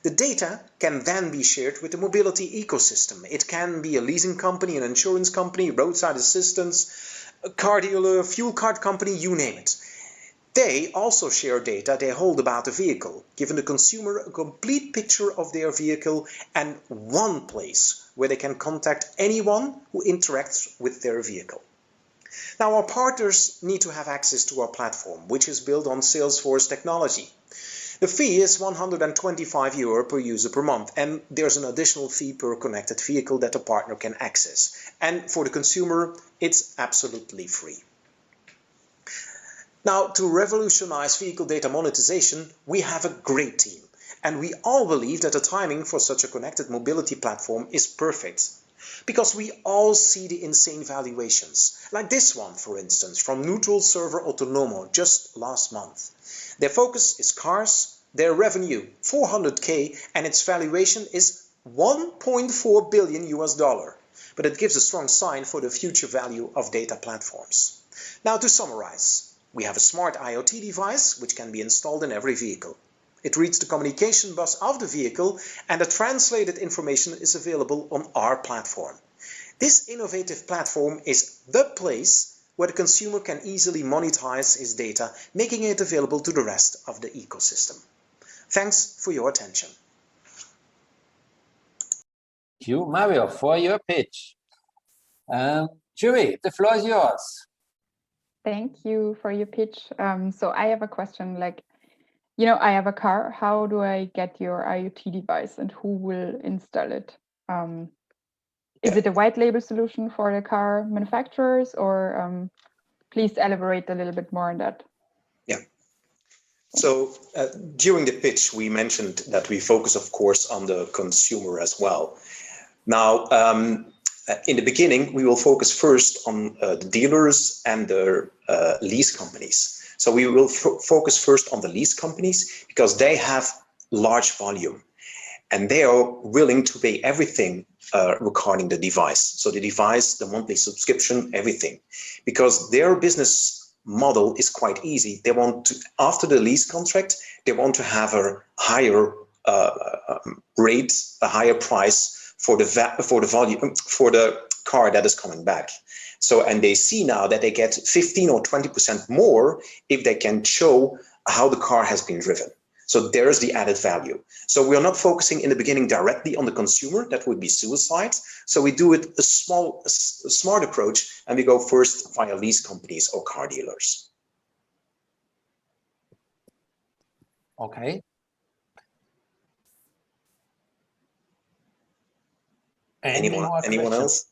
The data can then be shared with the mobility ecosystem. It can be a leasing company, an insurance company, roadside assistance, a car dealer, fuel card company, you name it. They also share data they hold about the vehicle, giving the consumer a complete picture of their vehicle and one place where they can contact anyone who interacts with their vehicle. Now, our partners need to have access to our platform, which is built on Salesforce technology. The fee is €125 per user per month, and there's an additional fee per connected vehicle that the partner can access. And for the consumer, it's absolutely free. Now, to revolutionize vehicle data monetization, we have a great team, and we all believe that the timing for such a connected mobility platform is perfect. Because we all see the insane valuations, like this one, for instance, from Neutral Server Autonomo just last month. Their focus is cars, their revenue 400k, and its valuation is $1.4 billion US. But it gives a strong sign for the future value of data platforms. Now, to summarize. We have a smart IoT device which can be installed in every vehicle. It reads the communication bus of the vehicle, and the translated information is available on our platform. This innovative platform is the place where the consumer can easily monetize his data, making it available to the rest of the ecosystem. Thanks for your attention. Thank you, Mario, for your pitch. Julie, the floor is yours. Thank you for your pitch. So I have a question, like, I have a car. How do I get your IoT device and who will install it? Is it a white label solution for the car manufacturers, or please elaborate a little bit more on that? Yeah. So during the pitch, we mentioned that we focus, of course, on the consumer as well. Now, in the beginning, we will focus first on the dealers and the lease companies. So we will focus first on the lease companies because they have large volume and they are willing to pay everything regarding the device. So the device, the monthly subscription, everything, because their business model is quite easy. They want to, after the lease contract, they want to have a higher rate, a higher price for the volume, for the car that is coming back. So, and they see now that they get 15 or 20% more if they can show how the car has been driven. So there's the added value. So we are not focusing in the beginning directly on the consumer. That would be suicide. So we do it a smart approach, and we go first via lease companies or car dealers. Okay. Anyone else?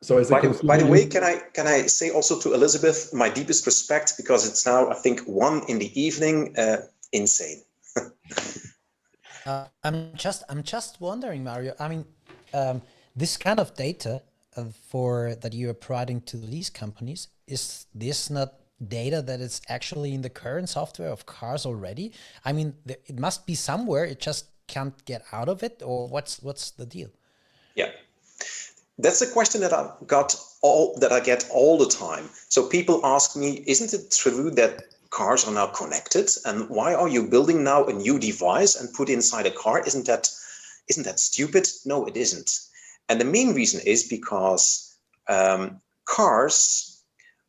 So as by the way, can I say also to Elizabeth my deepest respect, because it's now I think 1 p.m. Insane. I'm just wondering, Mario. I mean, this kind of data that you are providing to the lease companies, is this not data that is actually in the current software of cars already? I mean, it must be somewhere. It just can't get out of it, or what's the deal? Yeah, that's a question that I get all the time. So people ask me, isn't it true that cars are now connected, and why are you building now a new device and put inside a car? Isn't that stupid? No, it isn't. And the main reason is because cars,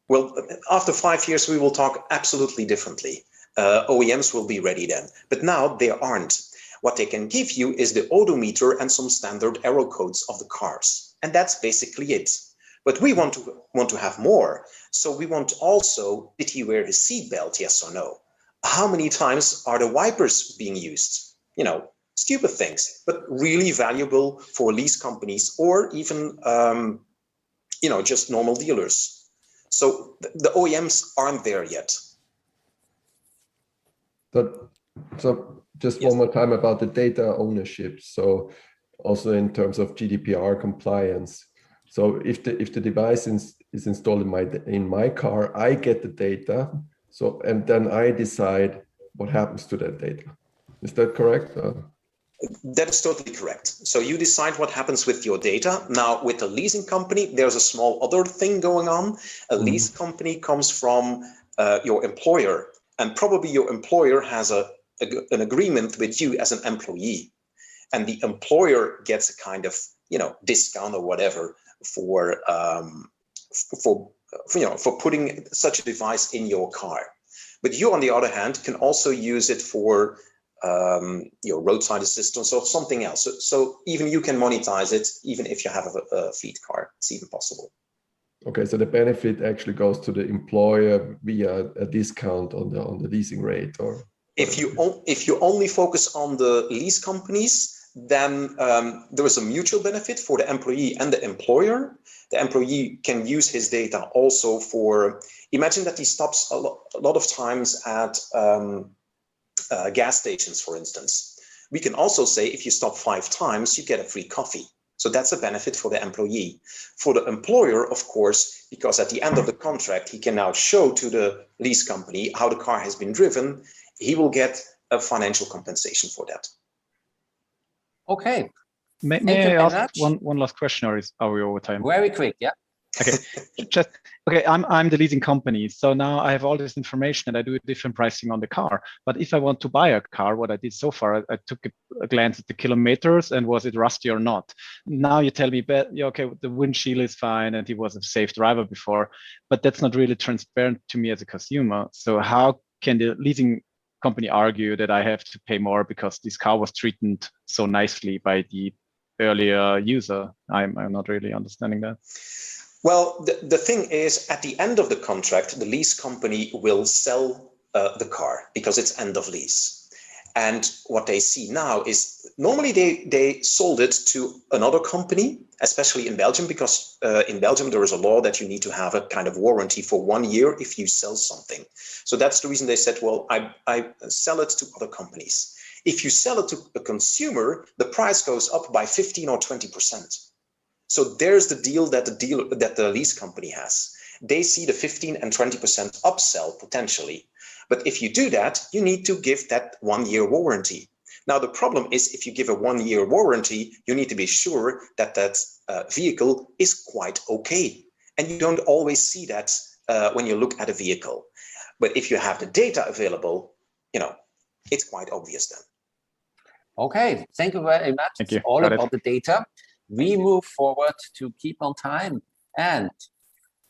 well, after 5 years, we will talk absolutely differently. OEMs will be ready then, but now they aren't. What they can give you is the odometer and some standard aero codes of the cars. And that's basically it. But we want to have more. So we want also, did he wear his seatbelt, yes or no? How many times are the wipers being used? You know, stupid things, but really valuable for lease companies or even, you know, just normal dealers. So the OEMs aren't there yet. So just one more time about the data ownership. So also in terms of GDPR compliance. So if the device is installed in my car, I get the data. So and then I decide what happens to that data. Is that correct? That is totally correct. So you decide what happens with your data. Now, with a leasing company, there's a small other thing going on. A lease company comes from your employer, and probably your employer has an agreement with you as an employee, and the employer gets a kind of, you know, discount or whatever for putting such a device in your car. But you, on the other hand, can also use it for your roadside assistance or something else. So even you can monetize it, even if you have a fleet car. It's even possible. Okay, so the benefit actually goes to the employer via a discount on the leasing rate, or if you only focus on the lease companies, then there is a mutual benefit for the employee and the employer. The employee can use his data also for, imagine that he stops a lot of times at gas stations, for instance. We can also say if you stop 5 times, you get a free coffee. So that's a benefit for the employee. For the employer, of course, because at the end of the contract, he can now show to the lease company how the car has been driven. He will get a financial compensation for that. Okay. May I ask one last question, or are we over time? Very quick, yeah. Okay, I'm the leasing company. So now I have all this information and I do a different pricing on the car. But if I want to buy a car, what I did so far, I took a glance at the kilometers and was it rusty or not. Now you tell me, okay, the windshield is fine and he was a safe driver before, but that's not really transparent to me as a consumer. So how can the leasing company argue that I have to pay more because this car was treated so nicely by the earlier user? I'm not really understanding that. Well, the thing is, at the end of the contract, the lease company will sell the car because it's end of lease. And what they see now is normally they sold it to another company, especially in Belgium, because in Belgium there is a law that you need to have a kind of warranty for 1 year if you sell something. So that's the reason they said, well, I sell it to other companies. If you sell it to a consumer, the price goes up by 15 or 20%. So there's the deal that the lease company has. They see the 15 and 20% upsell potentially. But if you do that, you need to give that 1 year warranty. Now, the problem is if you give a 1 year warranty, you need to be sure that that vehicle is quite okay. And you don't always see that when you look at a vehicle. But if you have the data available, you know, it's quite obvious then. Okay, thank you very much. Thank you. It's all about the data. We move forward to keep on time. And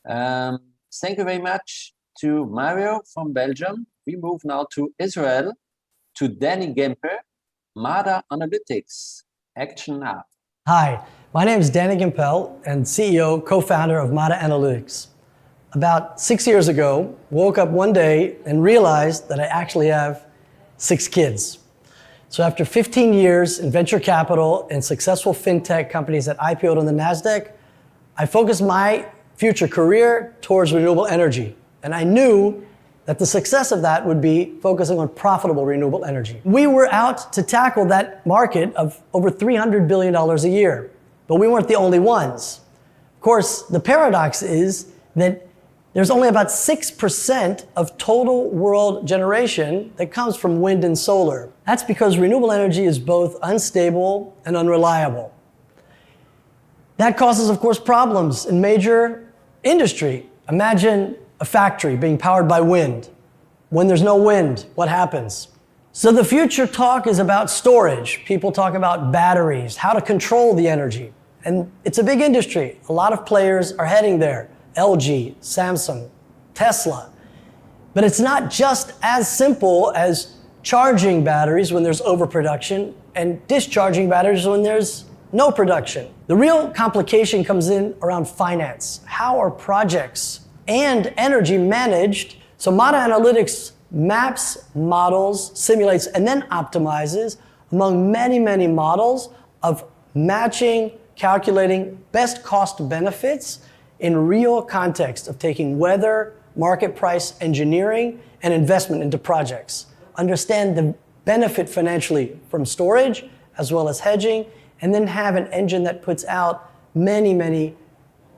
thank you very much to Mario from Belgium. We move now to Israel, to Danny Gemper, Mada Analytics. Action now. Hi, my name is Danny Gempel and CEO, co-founder of Mada Analytics. About 6 years ago, woke up one day and realized that I actually have 6 kids. So after 15 years in venture capital and successful fintech companies that IPO'd on the NASDAQ, I focused my future career towards renewable energy. And I knew that the success of that would be focusing on profitable renewable energy. We were out to tackle that market of over $300 billion a year, but we weren't the only ones. Of course, the paradox is that there's only about 6% of total world generation that comes from wind and solar. That's because renewable energy is both unstable and unreliable. That causes, of course, problems in major industry. Imagine a factory being powered by wind. When there's no wind, what happens? So the future talk is about storage. People talk about batteries, how to control the energy. And it's a big industry. A lot of players are heading there. LG, Samsung, Tesla. But it's not just as simple as charging batteries when there's overproduction and discharging batteries when there's no production. The real complication comes in around finance. How are projects and energy managed? So Mata Analytics maps, models, simulates, and then optimizes among many, many models of matching, calculating best cost benefits in real context of taking weather, market price engineering, and investment into projects. Understand the benefit financially from storage as well as hedging, and then have an engine that puts out many, many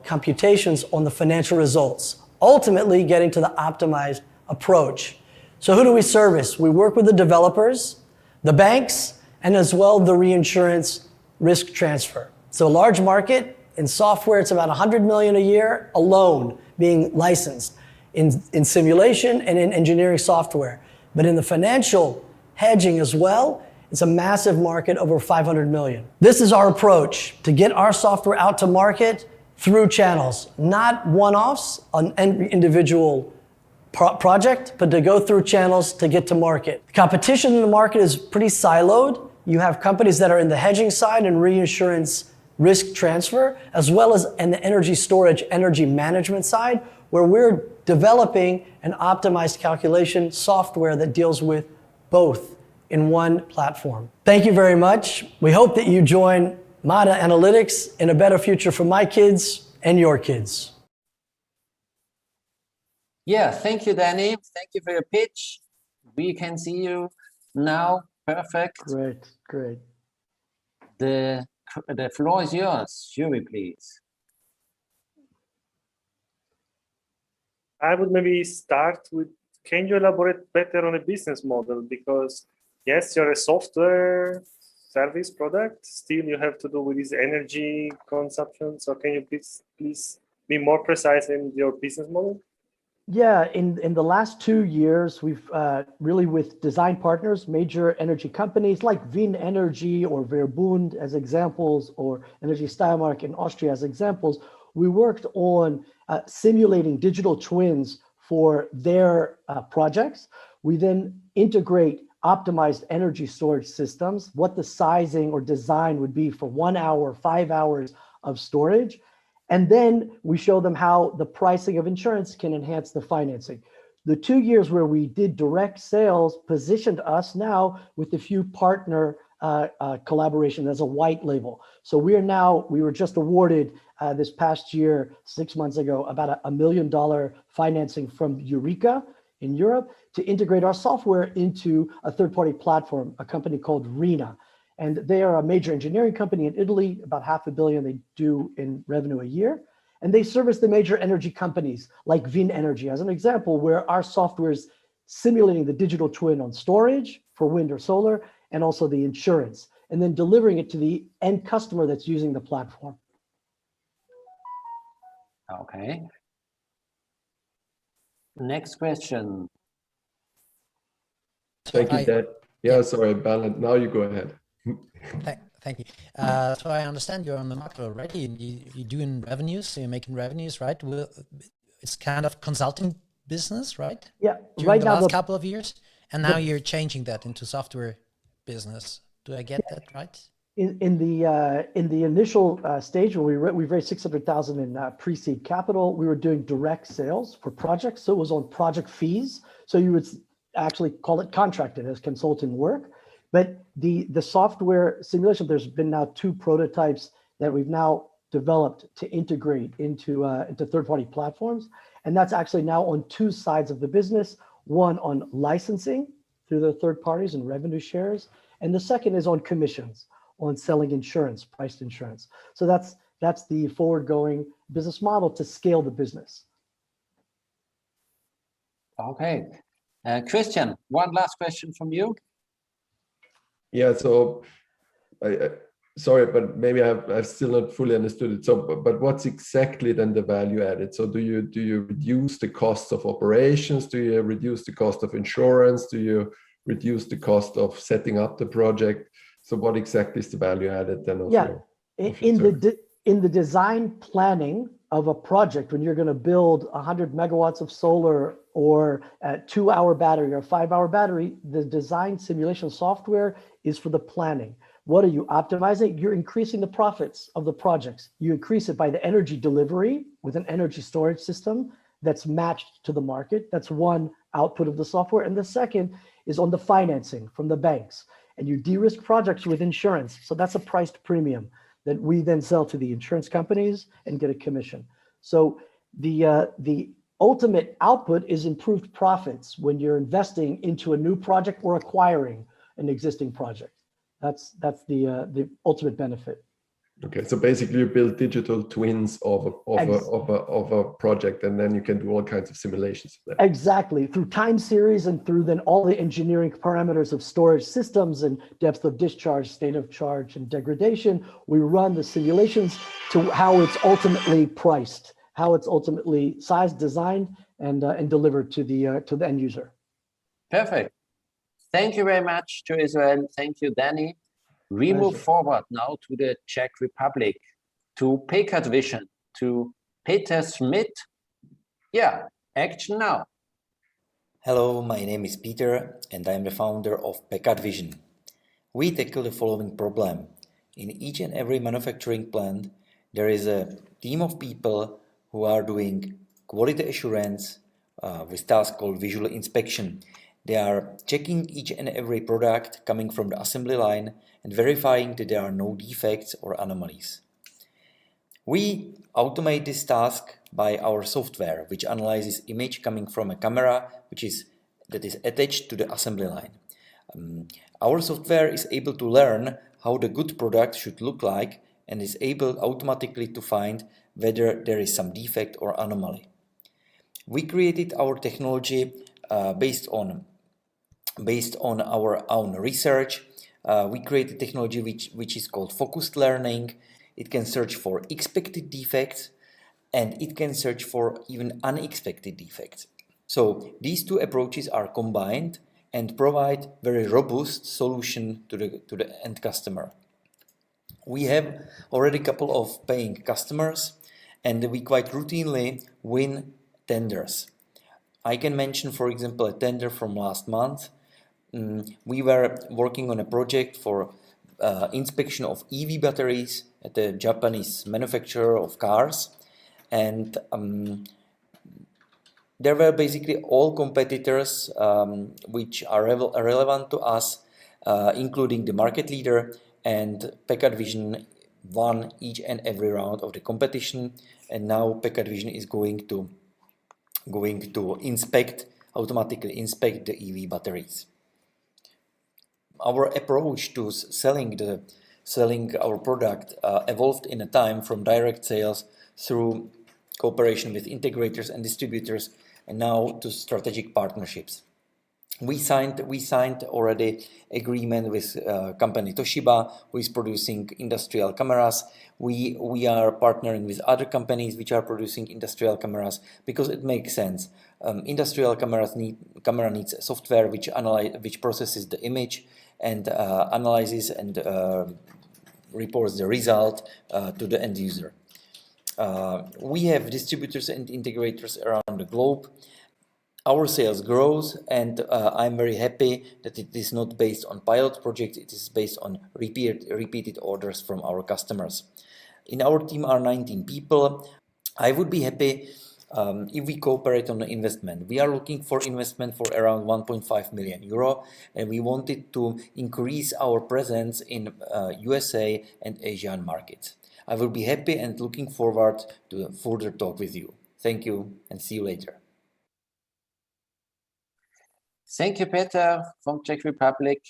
computations on the financial results, ultimately getting to the optimized approach. So who do we service? We work with the developers, the banks, and as well the reinsurance risk transfer. So a large market in software, it's about 100 million a year alone being licensed in simulation and in engineering software. But in the financial hedging as well, it's a massive market, over 500 million. This is our approach, to get our software out to market through channels, not one-offs on every individual project, but to go through channels to get to market. The competition in the market is pretty siloed. You have companies that are in the hedging side and reinsurance risk transfer, as well as in the energy storage, energy management side, where we're developing an optimized calculation software that deals with both in one platform. Thank you very much. We hope that you join Mata Analytics in a better future for my kids and your kids. Yeah, thank you, Danny. Thank you for your pitch. We can see you now. Perfect. Great. The floor is yours. Yuri, please. I would maybe start with, can you elaborate better on a business model? Because yes, you're a software service product, still you have to do with this energy consumption. So can you please be more precise in your business model? Yeah, in the last 2 years, we've really with design partners, major energy companies like Wien Energy or Verbund as examples, or Energy Steiermark in Austria as examples, we worked on simulating digital twins for their projects. We then integrate optimized energy storage systems, what the sizing or design would be for 1 hour, 5 hours of storage. And then we show them how the pricing of insurance can enhance the financing. The 2 years where we did direct sales positioned us now with a few partner collaboration as a white label. So we were just awarded this past year, 6 months ago, about $1 million financing from Eureka in Europe to integrate our software into a third-party platform, a company called Rena. And they are a major engineering company in Italy, about $500 million they do in revenue a year. And they service the major energy companies like Wien Energy as an example, where our software is simulating the digital twin on storage for wind or solar, and also the insurance, and then delivering it to the end customer that's using the platform. Okay. Next question. Thank you, Dad. Yeah, sorry, Balint. Now you go ahead. Thank you. So I understand you're on the market already, and you're doing revenues, so you're making revenues, right? It's kind of consulting business, right? Yeah. During right the now, last couple of years, and now you're changing that into software business. Do I get that right? In the initial stage where we raised 600,000 in pre-seed capital, we were doing direct sales for projects, so it was on project fees. So you would actually call it contracted as consulting work. But the software simulation, there's been now 2 prototypes that we've now developed to integrate into third-party platforms. And that's actually now on 2 sides of the business, one on licensing through the third parties and revenue shares. And the second is on commissions, on selling insurance, priced insurance. So that's the forward-going business model to scale the business. Okay. Christian, one last question from you. Yeah, so sorry, but maybe I've still not fully understood it. So, but what's exactly then the value added? So do you reduce the cost of operations? Do you reduce the cost of insurance? Do you reduce the cost of setting up the project? So what exactly is the value added then? in the design planning of a project, when you're going to build 100 megawatts of solar or a 2-hour battery or a 5-hour battery, the design simulation software is for the planning. What are you optimizing? You're increasing the profits of the projects. You increase it by the energy delivery with an energy storage system that's matched to the market. That's one output of the software. And the second is on the financing from the banks. And you de-risk projects with insurance. So that's a priced premium that we then sell to the insurance companies and get a commission. So the ultimate output is improved profits when you're investing into a new project or acquiring an existing project. That's the ultimate benefit. Okay, so basically you build digital twins of a project, and then you can do all kinds of simulations. Exactly, through time series and through then all the engineering parameters of storage systems and depth of discharge, state of charge, and degradation. We run the simulations to how it's ultimately priced, how it's ultimately sized, designed, and delivered to the end user. Perfect. Thank you very much to Israel. Thank you, Danny. We move forward now to the Czech Republic, to Pekat Vision, to Peter Schmidt. Yeah, action now. Hello, my name is Peter and I am the founder of Pekat Vision. We tackle the following problem. In each and every manufacturing plant, there is a team of people who are doing quality assurance with task called visual inspection. They are checking each and every product coming from the assembly line and verifying that there are no defects or anomalies. We automate this task by our software, which analyzes image coming from a camera that is attached to the assembly line. Our software is able to learn how the good product should look like and is able automatically to find whether there is some defect or anomaly. We created our technology based on our own research. We created technology which is called focused learning. It can search for expected defects and it can search for even unexpected defects. So these two approaches are combined and provide very robust solution to the end customer. We have already a couple of paying customers and we quite routinely win tenders. I can mention, for example, a tender from last month. We were working on a project for inspection of EV batteries at a Japanese manufacturer of cars, and there were basically all competitors which are relevant to us, including the market leader, and Pekat Vision won each and every round of the competition, and now Pekat Vision is going to automatically inspect the EV batteries. Our approach to selling our product evolved in a time from direct sales through cooperation with integrators and distributors, and now to strategic partnerships. We signed already agreement with company Toshiba, who is producing industrial cameras. We are partnering with other companies which are producing industrial cameras because it makes sense. Industrial camera needs a software which processes the image and analyzes and reports the result to the end user. We have distributors and integrators around the globe. Our sales grows, and I'm very happy that it is not based on pilot projects, it is based on repeated orders from our customers. In our team are 19 people. I would be happy if we cooperate on the investment. We are looking for investment for around 1.5 million euro, and we wanted to increase our presence in USA and Asian markets. I will be happy and looking forward to a further talk with you. Thank you and see you later. Thank you, Peter from Czech Republic.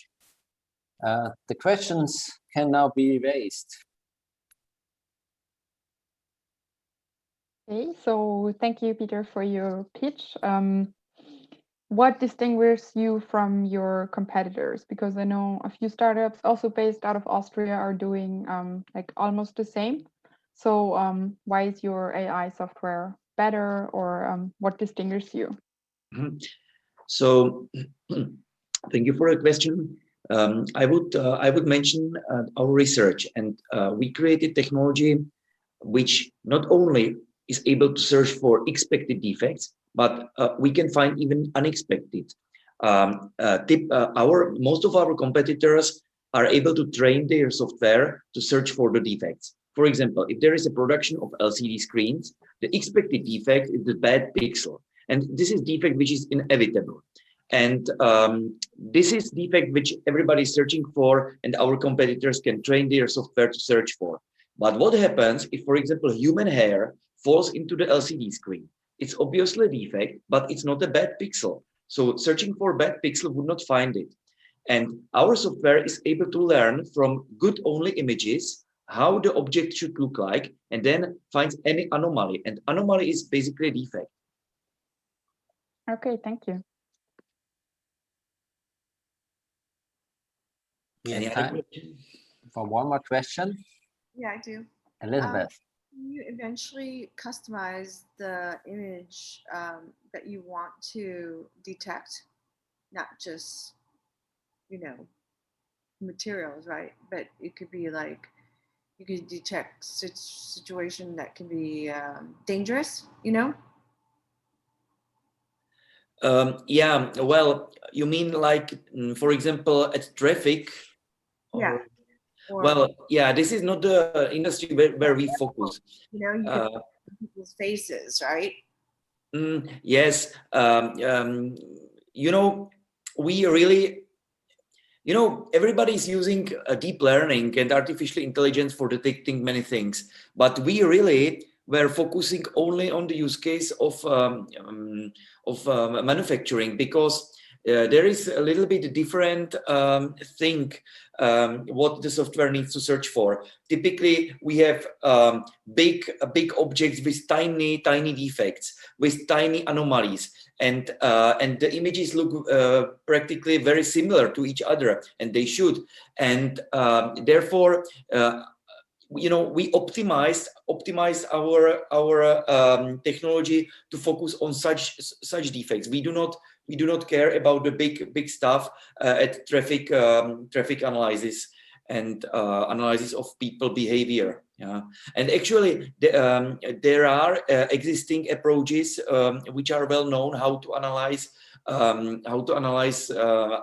The questions can now be raised. Okay, so thank you, Peter, for your pitch. What distinguishes you from your competitors? Because I know a few startups also based out of Austria are doing like almost the same. So why is your AI software better, or what distinguishes you? So thank you for the question. I would mention our research, and we created technology which not only is able to search for expected defects, but we can find even unexpected. Most of our competitors are able to train their software to search for the defects. For example, if there is a production of LCD screens, the expected defect is the bad pixel. And this is defect which is inevitable. And this is defect which everybody is searching for, and our competitors can train their software to search for. But what happens if, for example, human hair falls into the LCD screen? It's obviously a defect, but it's not a bad pixel. So searching for bad pixel would not find it. And our software is able to learn from good only images how the object should look like, and then finds any anomaly. And anomaly is basically a defect. Okay, thank you. Any time for one more question? Yeah, I do. Elizabeth. Can you eventually customize the image that you want to detect, not just, materials, right? But it could be like, you could detect situation that can be dangerous, Yeah, well, you mean like, for example, at traffic? Yeah. Well, yeah, this is not the industry where we focus. You could see people's faces, right? Yes. We really, everybody is using deep learning and artificial intelligence for detecting many things, but we really were focusing only on the use case of manufacturing, because there is a little bit different thing what the software needs to search for. Typically, we have big objects with tiny defects, with tiny anomalies, and the images look practically very similar to each other, and they should. And therefore, we optimize our technology to focus on such defects. We do not care about the big stuff at traffic analysis and analysis of people behavior. Yeah, and actually there are existing approaches which are well known how to analyze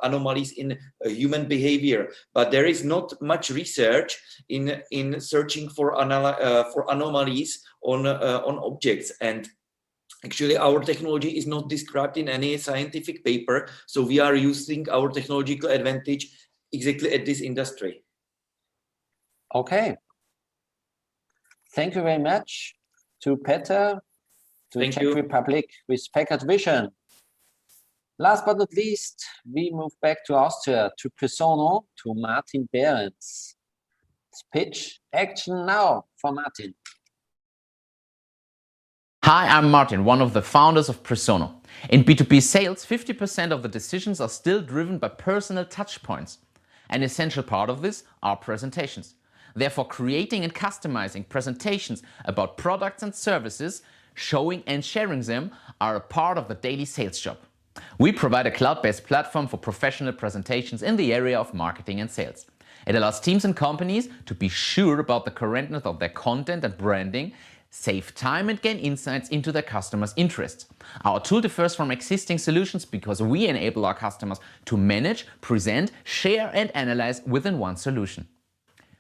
anomalies in human behavior, but there is not much research in searching for anomalies on objects. And actually, our technology is not described in any scientific paper, so we are using our technological advantage exactly at this industry. Okay. Thank you very much to Peter, to Czech Republic with Packard Vision. Last but not least, we move back to Austria, to Persono, to Martin Behrens. Pitch, action now for Martin. Hi, I'm Martin, one of the founders of Persono. In B2B sales, 50% of the decisions are still driven by personal touchpoints. An essential part of this are presentations. Therefore, creating and customizing presentations about products and services, showing and sharing them, are a part of the daily sales job. We provide a cloud-based platform for professional presentations in the area of marketing and sales. It allows teams and companies to be sure about the correctness of their content and branding, save time and gain insights into their customers' interests. Our tool differs from existing solutions because we enable our customers to manage, present, share and analyze within one solution.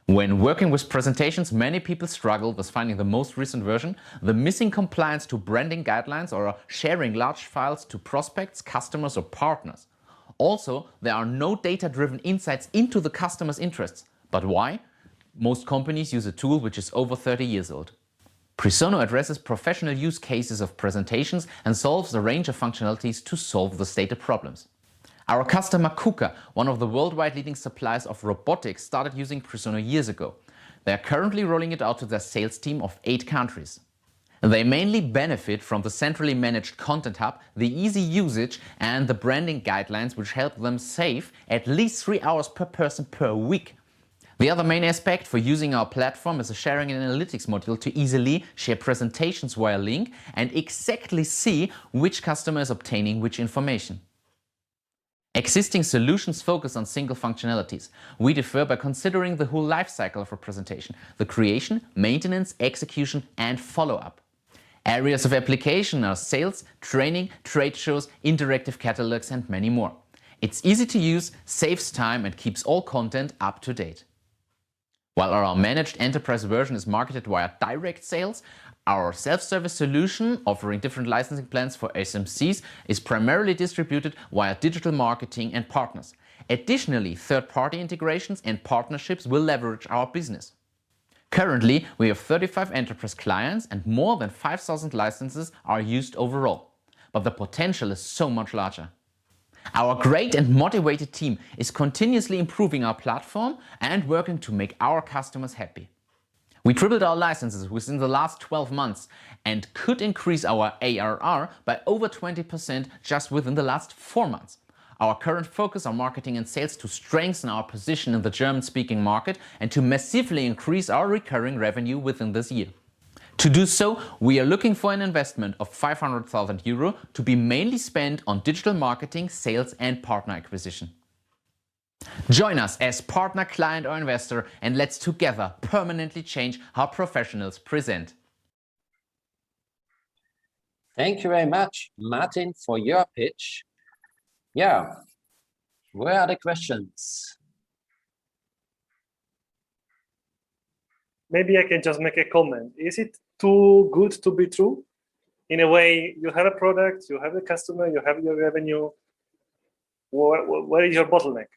When working with presentations, many people struggle with finding the most recent version, the missing compliance to branding guidelines, or sharing large files to prospects, customers or partners. Also, there are no data-driven insights into the customer's interests. But why? Most companies use a tool which is over 30 years old. Persono addresses professional use cases of presentations and solves a range of functionalities to solve the stated problems. Our customer KUKA, one of the worldwide leading suppliers of robotics, started using Persono years ago. They are currently rolling it out to their sales team of 8 countries. They mainly benefit from the centrally managed content hub, the easy usage and the branding guidelines, which help them save at least 3 hours per person per week. The other main aspect for using our platform is a sharing and analytics module to easily share presentations via link and exactly see which customer is obtaining which information. Existing solutions focus on single functionalities. We differ by considering the whole life cycle of a presentation: the creation, maintenance, execution, and follow-up. Areas of application are sales, training, trade shows, interactive catalogs, and many more. It's easy to use, saves time, and keeps all content up to date. While our managed enterprise version is marketed via direct sales, our self-service solution, offering different licensing plans for SMCs, is primarily distributed via digital marketing and partners. Additionally, third-party integrations and partnerships will leverage our business. Currently, we have 35 enterprise clients and more than 5,000 licenses are used overall. But the potential is so much larger. Our great and motivated team is continuously improving our platform and working to make our customers happy. We tripled our licenses within the last 12 months and could increase our ARR by over 20% just within the last 4 months. Our current focus on marketing and sales to strengthen our position in the German-speaking market and to massively increase our recurring revenue within this year. To do so, we are looking for an investment of 500,000 euro to be mainly spent on digital marketing, sales, and partner acquisition. Join us as partner, client, or investor, and let's together permanently change how professionals present. Thank you very much, Martin, for your pitch. Yeah, where are the questions? Maybe I can just make a comment. Is it too good to be true? In a way, you have a product, you have a customer, you have your revenue. Where is your bottleneck?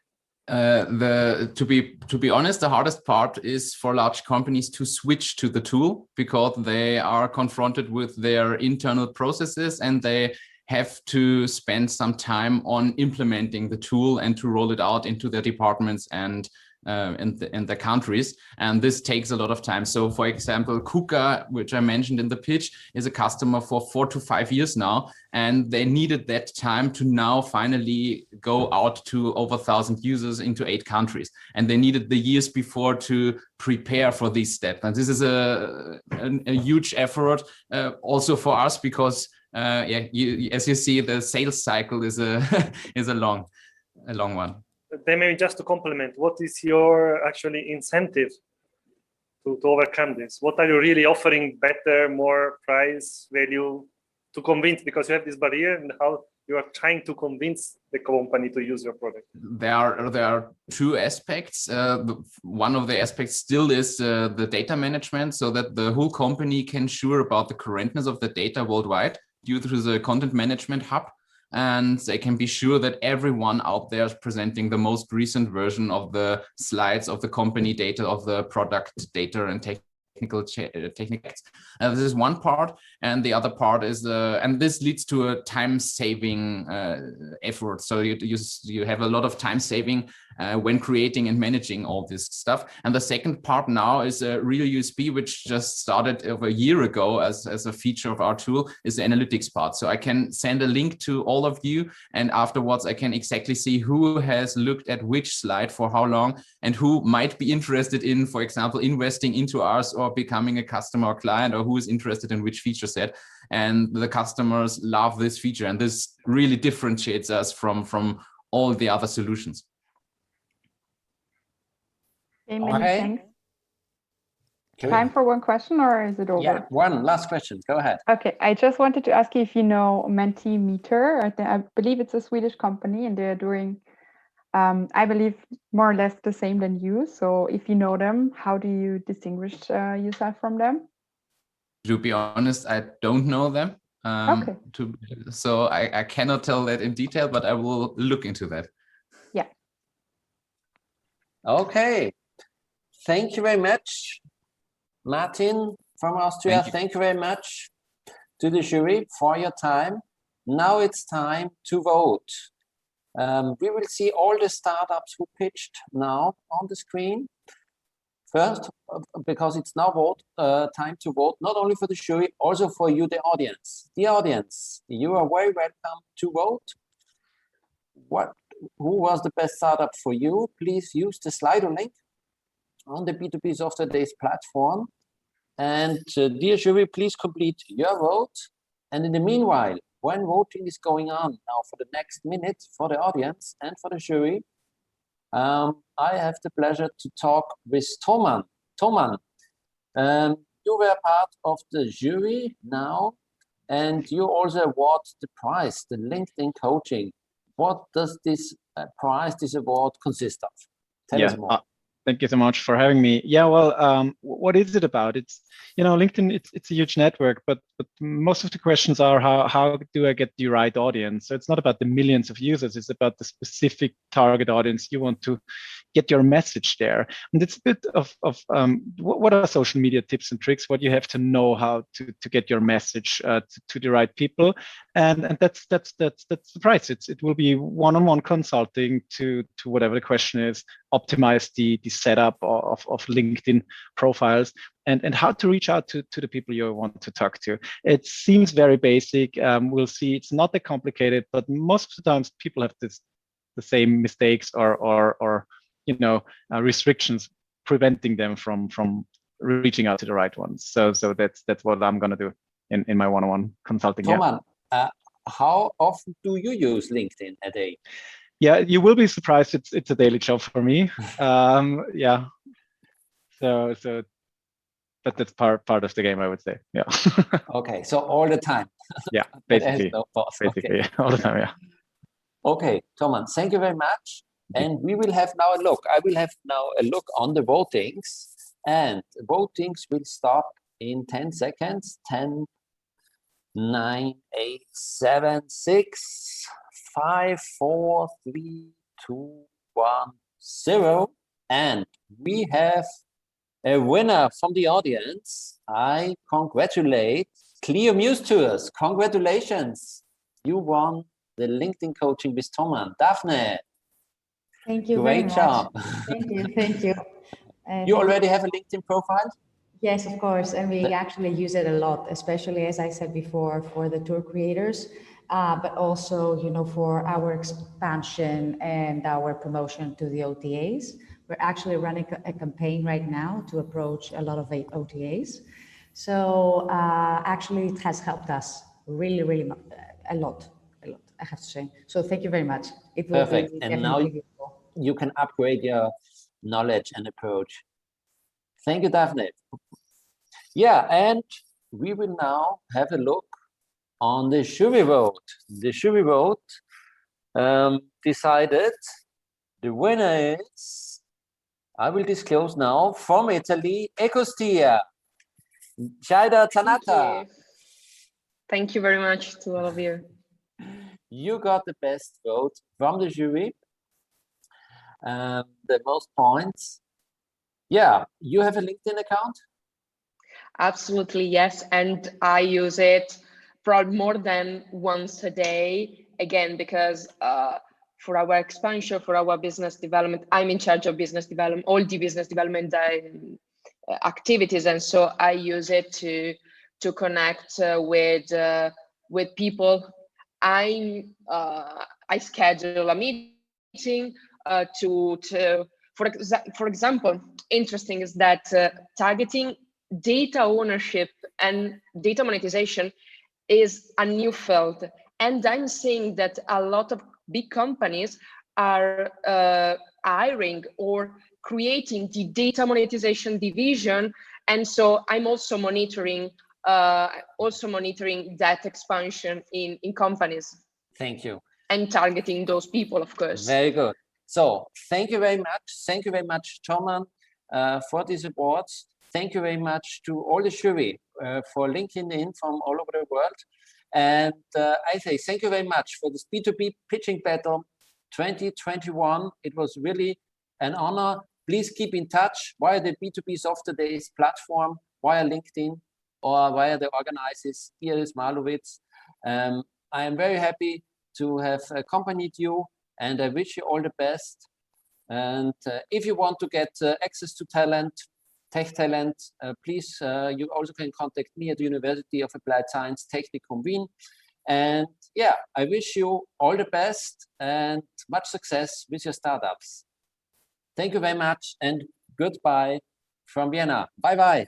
To be honest, the hardest part is for large companies to switch to the tool, because they are confronted with their internal processes and they have to spend some time on implementing the tool and to roll it out into their departments and in the countries, and this takes a lot of time. So for example, KUKA, which I mentioned in the pitch, is a customer for 4 to 5 years now, and they needed that time to now finally go out to over 1,000 users into 8 countries, and they needed the years before to prepare for this step. And this is a huge effort also for us, because as you see, the sales cycle is a long one. Then maybe just to complement, what is your actually incentive to overcome this? What are you really offering better, more price, value to convince, because you have this barrier, and how you are trying to convince the company to use your product? There are 2 aspects. One of the aspects still is the data management, so that the whole company can ensure about the correctness of the data worldwide due to the content management hub. And they can be sure that everyone out there is presenting the most recent version of the slides of the company data, of the product data and technical techniques. This is one part, and the other part is, and this leads to a time-saving effort. So you have a lot of time saving when creating and managing all this stuff. And the second part now is a real USB, which just started over a year ago as a feature of our tool, is the analytics part. So I can send a link to all of you, and afterwards I can exactly see who has looked at which slide for how long, and who might be interested in, for example, investing into us or becoming a customer or client, or who is interested in which feature set. And the customers love this feature, and this really differentiates us from all the other solutions. Okay, many thanks. Time for one question, or is it over? Yeah, one last question. Go ahead. Okay, I just wanted to ask you if you know Mentimeter. I believe it's a Swedish company, and they're doing, I believe, more or less the same than you. So if you know them, how do you distinguish yourself from them? To be honest, I don't know them. Okay. So I cannot tell that in detail, but I will look into that. Yeah. Okay. Thank you very much, Martin from Austria. Thank you very much to the jury for your time. Now it's time to vote. We will see all the startups who pitched now on the screen. First, because it's now time to vote, not only for the jury, also for you, the audience. The audience, you are very welcome to vote. Who was the best startup for you? Please use the Slido link on the B2B Software Days platform. And dear jury, please complete your vote. And in the meanwhile, when voting is going on now for the next minute for the audience and for the jury, I have the pleasure to talk with Toman. Toman, you were part of the jury now, and you also award the prize, the LinkedIn coaching. What does this prize, this award consist of? Tell us more. Thank you so much for having me. Yeah, well, what is it about? It's, you know, LinkedIn, it's a huge network, but most of the questions are how do I get the right audience? So it's not about the millions of users, it's about the specific target audience you want to get your message there. And it's a bit of what are social media tips and tricks, what you have to know how to get your message to the right people. And that's the price. It will be one-on-one consulting to whatever the question is, optimize the setup of LinkedIn profiles and how to reach out to the people you want to talk to. It seems very basic. We'll see it's not that complicated, but most of the times people have the same mistakes or you know, restrictions preventing them from reaching out to the right ones. So that's what I'm going to do in my one-on-one consulting. Toman, how often do you use LinkedIn a day? Yeah, you will be surprised. It's a daily job for me. Yeah. So, but that's part of the game, I would say. Yeah. Okay, so all the time. Yeah, basically. No pause. Basically, Okay. all the time. Yeah. Okay, Toman, thank you very much. And we will have now a look. I will have now a look on the votings, and votings will stop in 10 seconds. 10, 9, 8, 7, 6, 5, 4, 3, 2, 1, 0. And we have a winner from the audience. I congratulate Clear Muse Tours. Congratulations. You won the LinkedIn coaching with Toman. Daphne. Thank you Great very much. job. Thank you. Thank you. You already have a LinkedIn profile? Yes, of course. And we actually use it a lot, especially, as I said before, for the tour creators, but also, you know, for our expansion and our promotion to the OTAs. We're actually running a campaign right now to approach a lot of OTAs. So actually, it has helped us really, really a lot, I have to say. So thank you very much. It will Perfect. be And now you can upgrade your knowledge and approach. Thank you, Daphne. Yeah, and we will now have a look on the jury vote. The jury vote decided the winner is, I will disclose now, from Italy, Ecostia, Jaida Tanata. Thank you very much to all of you. You got the best vote from the jury, the most points. Yeah, you have a LinkedIn account? Absolutely, yes. And I use it probably more than once a day, again, because for our expansion, for our business development, I'm in charge of business development, all the business development activities. And so I use it to connect with people. I schedule a meeting for example, interesting is that targeting data ownership and data monetization is a new field. And I'm seeing that a lot of big companies are hiring or creating the data monetization division. And so I'm also monitoring that expansion in companies. Thank you. And targeting those people, of course. Very good. So thank you very much. Thank you very much, Toman, for these awards. Thank you very much to all the jury for linking in from all over the world. And I say thank you very much for this B2B pitching battle 2021. It was really an honor. Please keep in touch via the B2B Software Days platform, via LinkedIn, or via the organizers, Iris Malowitz. I am very happy to have accompanied you, and I wish you all the best. And if you want to get access to talent, tech talent, please, you also can contact me at the University of Applied Science Technikum Wien. And yeah, I wish you all the best and much success with your startups. Thank you very much and goodbye from Vienna. Bye-bye.